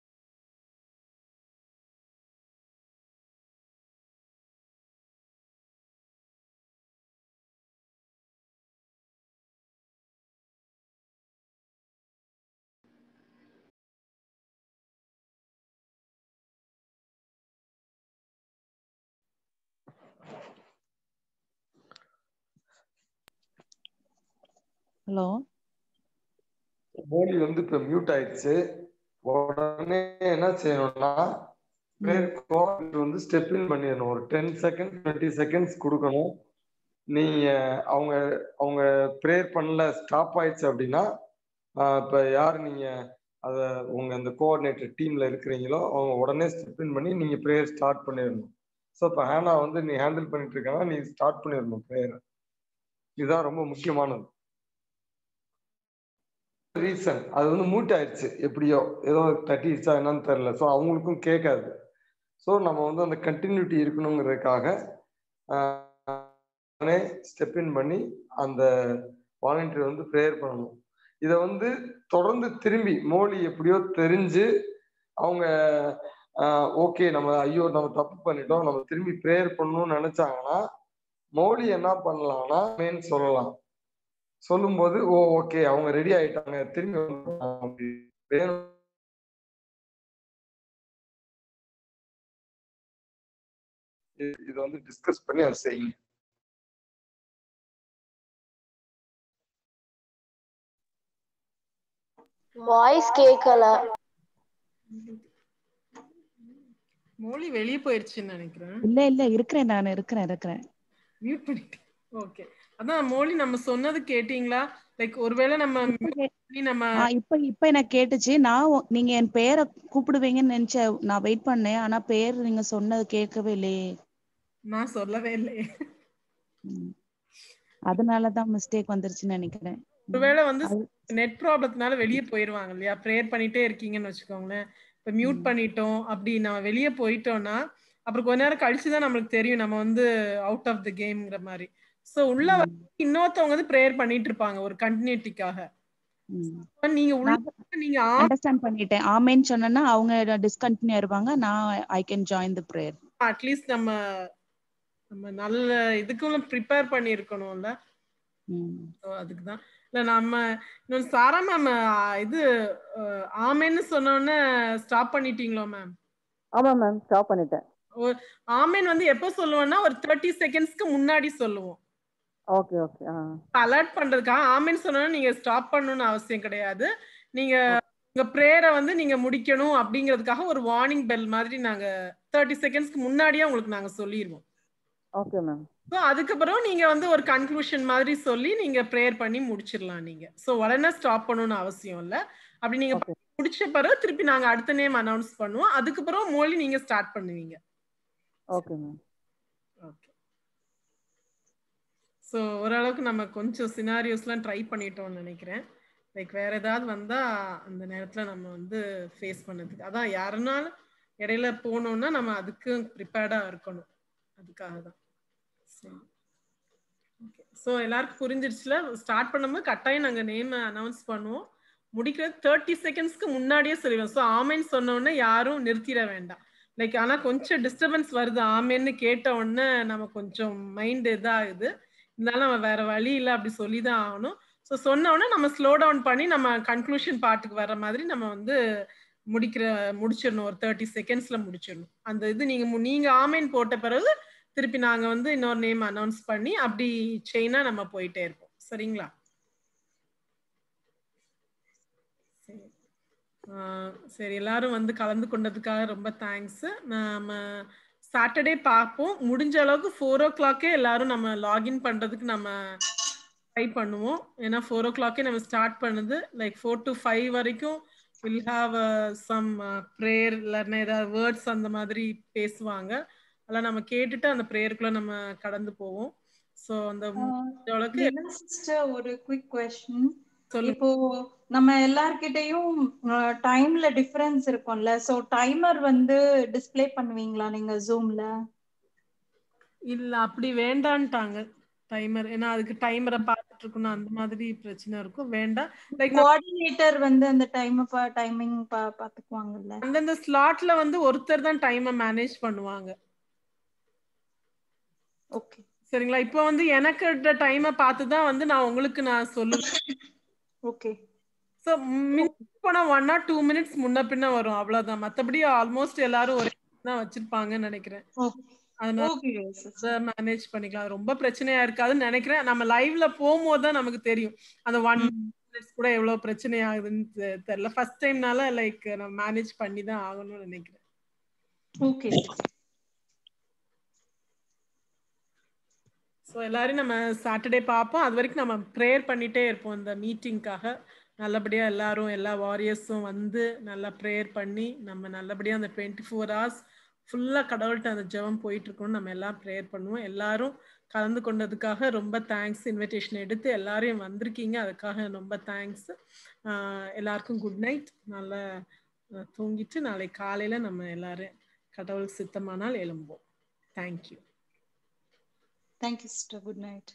ஹலோ மோடி வந்து இப்ப மியூட் ஆயிடுச்சு. உடனே என்ன செய்யணும்னா வந்து ஸ்டெப் இன் பண்ணிடணும். ஒரு 10 செகண்ட் 20 செகண்ட்ஸ் கொடுக்கணும். நீங்க அவங்க ப்ரேயர் பண்ணல, ஸ்டாப் ஆயிடுச்சு அப்படின்னா இப்ப யாரு நீங்க அத உங்க அந்த கோஆர்டினேட்டர் டீம்ல இருக்கிறீங்களோ அவங்க உடனே ஸ்டெப் இன் பண்ணி நீங்க ப்ரேயர் ஸ்டார்ட் பண்ணிடணும். ஸோ இப்போ ஹேனா வந்து நீ ஹேண்டில் பண்ணிட்டு இருக்காங்க, நீ ஸ்டார்ட் பண்ணிடணும் ப்ரேயர். இதுதான் ரொம்ப முக்கியமானது. ரீசன் அது வந்து மூட் ஆயிடுச்சு, எப்படியோ ஏதோ தட்டிடுச்சா என்னன்னு தெரியல. ஸோ அவங்களுக்கும் கேட்காது. ஸோ நம்ம வந்து அந்த கண்டினியூட்டி இருக்கணுங்கிறதுக்காக ஸ்டெப் இன் பண்ணி அந்த வாலண்டியர் வந்து ப்ரேயர் பண்ணணும். இதை வந்து தொடர்ந்து திரும்பி மோலி எப்படியோ தெரிஞ்சு அவங்க ஓகே நம்ம ஐயோ நம்ம தப்பு பண்ணிட்டோம், நம்ம திரும்பி ப்ரேயர் பண்ணணும்னு நினைச்சாங்கன்னா மோலி என்ன பண்ணலாம்னா சொல்லலாம். சொல்லும்போது ஓகே அவங்க ரெடி ஆயிட்டாங்க திரும்பி இதை வந்து டிஸ்கஸ் பண்ணி அதை செய்யுங்க. வாய்ஸ் கேட்கல. மோலி வெளிய போயிருச்சுன்னு நினைக்கிறேன். இல்ல இருக்கிறேன், நான் இருக்கிறேன். மியூட் பண்ணிட்டேன். ஓகே, அதான் மோலி நம்ம சொன்னது கேட்டீங்களா? லைக் ஒருவேளை நம்ம இப்ப எனக்கு கேட்டுச்சு. நீங்க என் பேரை கூப்பிடுவீங்கன்னு நினைச்சேன், நான் வெயிட் பண்ணேன். ஆனா பேர் நீங்க சொன்னது கேட்கவே இல்லையே. நான் சொல்லவே இல்லையே, அதனாலதான் மிஸ்டேக் வந்துருச்சுன்னு நினைக்கிறேன். ஒருவேளை வந்து நெட் ப்ராப்ளத்தினால வெளியே போயிருவாங்க இல்லையா? ப்ரேயர் பண்ணிட்டே இருக்கீங்கன்னு வச்சுக்கோங்களேன், இப்ப மியூட் பண்ணிட்டோம் அப்படி நம்ம வெளியே போயிட்டோம்னா அப்புறம் கொஞ்ச நேரம் கழிச்சுதான் நம்மளுக்கு தெரியும் நம்ம வந்து அவுட் ஆஃப் த கேம்ங்கிற மாதிரி. சோ உள்ள வந்து இன்னொருத்தவங்க வந்து ப்ரேயர் பண்ணிட்டு இருப்பாங்க ஒரு கண்டினியூட்டிக்காக. நீங்க உள்ள நீங்க அண்டர்ஸ்டாண்ட் பண்ணிட்டேன். ஆமென் சொன்னா அவங்க டிஸ்கண்டினியூ ஆயிருவாங்க, நான் I can join the prayer. At least நம்ம நல்ல இதுக்குள்ள ப்ரிப்பேர் பண்ணி இருக்கணும்ல. அதுக்குதான் இல்ல நம்ம இன்னொன்னு சாரா மேம் இது ஆமென்னு சொன்னோன்னே ஸ்டாப் பண்ணிட்டீங்களோ மேம்? ஆமா மேம், ஸ்டாப் பண்ணிட்டேன். ஆமென் வந்து எப்ப சொல்லுவோம்னா ஒரு 30 செகண்ட்ஸ்க்கு முன்னாடி சொல்லுவோம். Okay okay. அலர்ட் பண்றதுக்காக ஆமென் சொன்னோன்னா நீங்க ஸ்டாப் பண்ணணும்னு அவசியம் கிடையாது. நீங்க உங்க பிரேயரை வந்து நீங்க முடிக்கணும் அப்படிங்கிறதுக்காக ஒரு வார்னிங் பெல் மாதிரி நாங்க 30 செகண்ட்ஸ்க்கு முன்னாடியே உங்களுக்கு நாங்க சொல்லிடுவோம். Okay ma'am. ஸோ அதுக்கப்புறம் நீங்க வந்து ஒரு கன்க்ளூஷன் மாதிரி சொல்லி நீங்க ப்ரேயர் பண்ணி முடிச்சிடலாம் நீங்க. ஸோ உடனே ஸ்டாப் பண்ணணும்னு அவசியம் இல்லை. அப்படி நீங்க முடிச்ச பிறகு திருப்பி நாங்க அடுத்த நேம் அனௌன்ஸ் பண்ணுவோம். அதுக்கப்புறம் மோலி நீங்க ஸ்டார்ட் பண்ணுவீங்க. Okay ma'am. ஓகே. ஸோ ஓரளவுக்கு நம்ம கொஞ்சம் சினாரியோஸ்லாம் ட்ரை பண்ணிட்டோம்னு நினைக்கிறேன். லைக் வேற ஏதாவது வந்தா அந்த நேரத்துல நம்ம வந்து ஃபேஸ் பண்ணதுக்கு அதான் யாருனாலும் இடையில போனோம்னா நம்ம அதுக்கு ப்ரிப்பேர்டா இருக்கணும். அதுக்காக தான். சரி, ஓகே. ஸோ எல்லாருக்கும் புரிஞ்சிருச்சுல? ஸ்டார்ட் பண்ணும்போது கட்டாயம் நாங்கள் நேம் அனௌன்ஸ் பண்ணுவோம். முடிக்கிறது 30 செகண்ட்ஸ்க்கு முன்னாடியே சொல்லிடுவோம். ஸோ ஆமேன்னு சொன்ன உடனே யாரும் நிறுத்திட வேண்டாம். லைக் ஆனால் கொஞ்சம் டிஸ்டர்பன்ஸ் வருது ஆமேன்னு கேட்ட உடனே நம்ம கொஞ்சம் மைண்ட் இதாகுது. இருந்தாலும் நம்ம வேற வழி இல்லை, அப்படி சொல்லி தான் ஆகணும். ஸோ சொன்ன உடனே நம்ம ஸ்லோ டவுன் பண்ணி நம்ம கன்க்ளூஷன் பார்ட்டுக்கு வர மாதிரி நம்ம வந்து முடிச்சிடணும். ஒரு 30 செகண்ட்ஸ்ல முடிச்சிடணும். அந்த இது நீங்க ஆமேன் போட்ட பிறகு திருப்பி நாங்க வந்து இன்னொரு நேம் அனௌன்ஸ் பண்ணி அப்படி செயினா நம்ம போயிட்டே இருப்போம். சரிங்களா? சரி, எல்லாரும் வந்து கலந்து கொண்டதுக்காக ரொம்ப தேங்க்ஸ். நம்ம சாட்டர்டே பார்ப்போம். முடிஞ்ச அளவுக்கு 4 o'clock எல்லாரும் நம்ம லாகின் பண்றதுக்கு நம்ம ட்ரை பண்ணுவோம். ஏன்னா 4 o'clock நம்ம ஸ்டார்ட் பண்ணுது. லைக் 4 to 5 வரைக்கும் வில் ஹாவ் சம் ப்ரேயர், இல்லைன்னா ஏதாவது வேர்ட்ஸ் அந்த மாதிரி பேசுவாங்க. அதெல்லாம் நம்ம கேட்டுட்டு அந்த ப்ரேயருக்குள்ள நம்ம கடந்து போவோம். ஸோ அந்த அளவுக்கு சிஸ்டர் ஒரு குயிக் क्वेश्चन. இப்போ நம்ம எல்லார்கிட்டயும் டைம்ல டிஃபரன்ஸ் இருக்கும்ல, சோ டைமர் வந்து டிஸ்ப்ளே பண்ணுவீங்களா நீங்க ஜூம்ல? இல்ல, அப்படி வேண்டான்ட்டாங்க டைமர். ஏன்னா அதுக்கு டைமரை பார்த்துட்டு இருக்கணும், அந்த மாதிரி பிரச்சனை இருக்கும். வேண்டாம். லைக் கோஆர்டினேட்டர் வந்து அந்த டைமிங் பாத்துக்குவாங்கல்ல. அந்தந்த ஸ்லாட்ல வந்து ஒருத்தர் தான் டைமை மேனேஜ் பண்ணுவாங்க. ஓகே, சரிங்களா? இப்போ வந்து எனக்கு டைமை பார்த்து தான் வந்து நான் உங்களுக்கு நான் சொல்லுவேன். ஓகே. ஸோ போனா 1 or 2 minutes முன்ன பின்ன வரும், அவ்வளவுதான். மற்றபடி ஆல்மோஸ்ட் எல்லாரும் ஒரே தான் வச்சிருப்பாங்கன்னு நினைக்கிறேன். அதனால மேனேஜ் பண்ணிக்கலாம். ரொம்ப பிரச்சனையா இருக்காதுன்னு நினைக்கிறேன். நம்ம லைவ்ல போகும்போது தான் நமக்கு தெரியும் அந்த 1 minutes கூட எவ்வளவு பிரச்சனை ஆகுதுன்னு தெரியல. ஃபர்ஸ்ட் டைம்னால லைக் நம்ம மேனேஜ் பண்ணி தான் ஆகணும்னு நினைக்கிறேன். ஓகே. ஸோ எல்லாரும் நம்ம சாட்டர்டே பார்ப்போம். அது வரைக்கும் நம்ம ப்ரேயர் பண்ணிட்டே இருப்போம் இந்த மீட்டிங்காக. நல்லபடியா எல்லாரும் எல்லா வாரியர்ஸும் வந்து நல்லா ப்ரேயர் பண்ணி நம்ம நல்லபடியா அந்த 24 hours ஃபுல்லா கடவுள்கிட்ட அந்த ஜெபம் போயிட்டு இருக்கணும். நம்ம எல்லாம் ப்ரேயர் பண்ணுவோம். எல்லாரும் கலந்து கொண்டதுக்காக ரொம்ப தேங்க்ஸ். இன்விடேஷன் எடுத்து எல்லாரையும் வந்திருக்கீங்க, அதுக்காக ரொம்ப தேங்க்ஸ். எல்லாருக்கும் குட் நைட். நல்லா தூங்கிட்டு நாளை காலையில நம்ம எல்லாரும் கடவுள் சித்தமானால் எழும்புவோம். Thank you. Thank you, sister. Good night.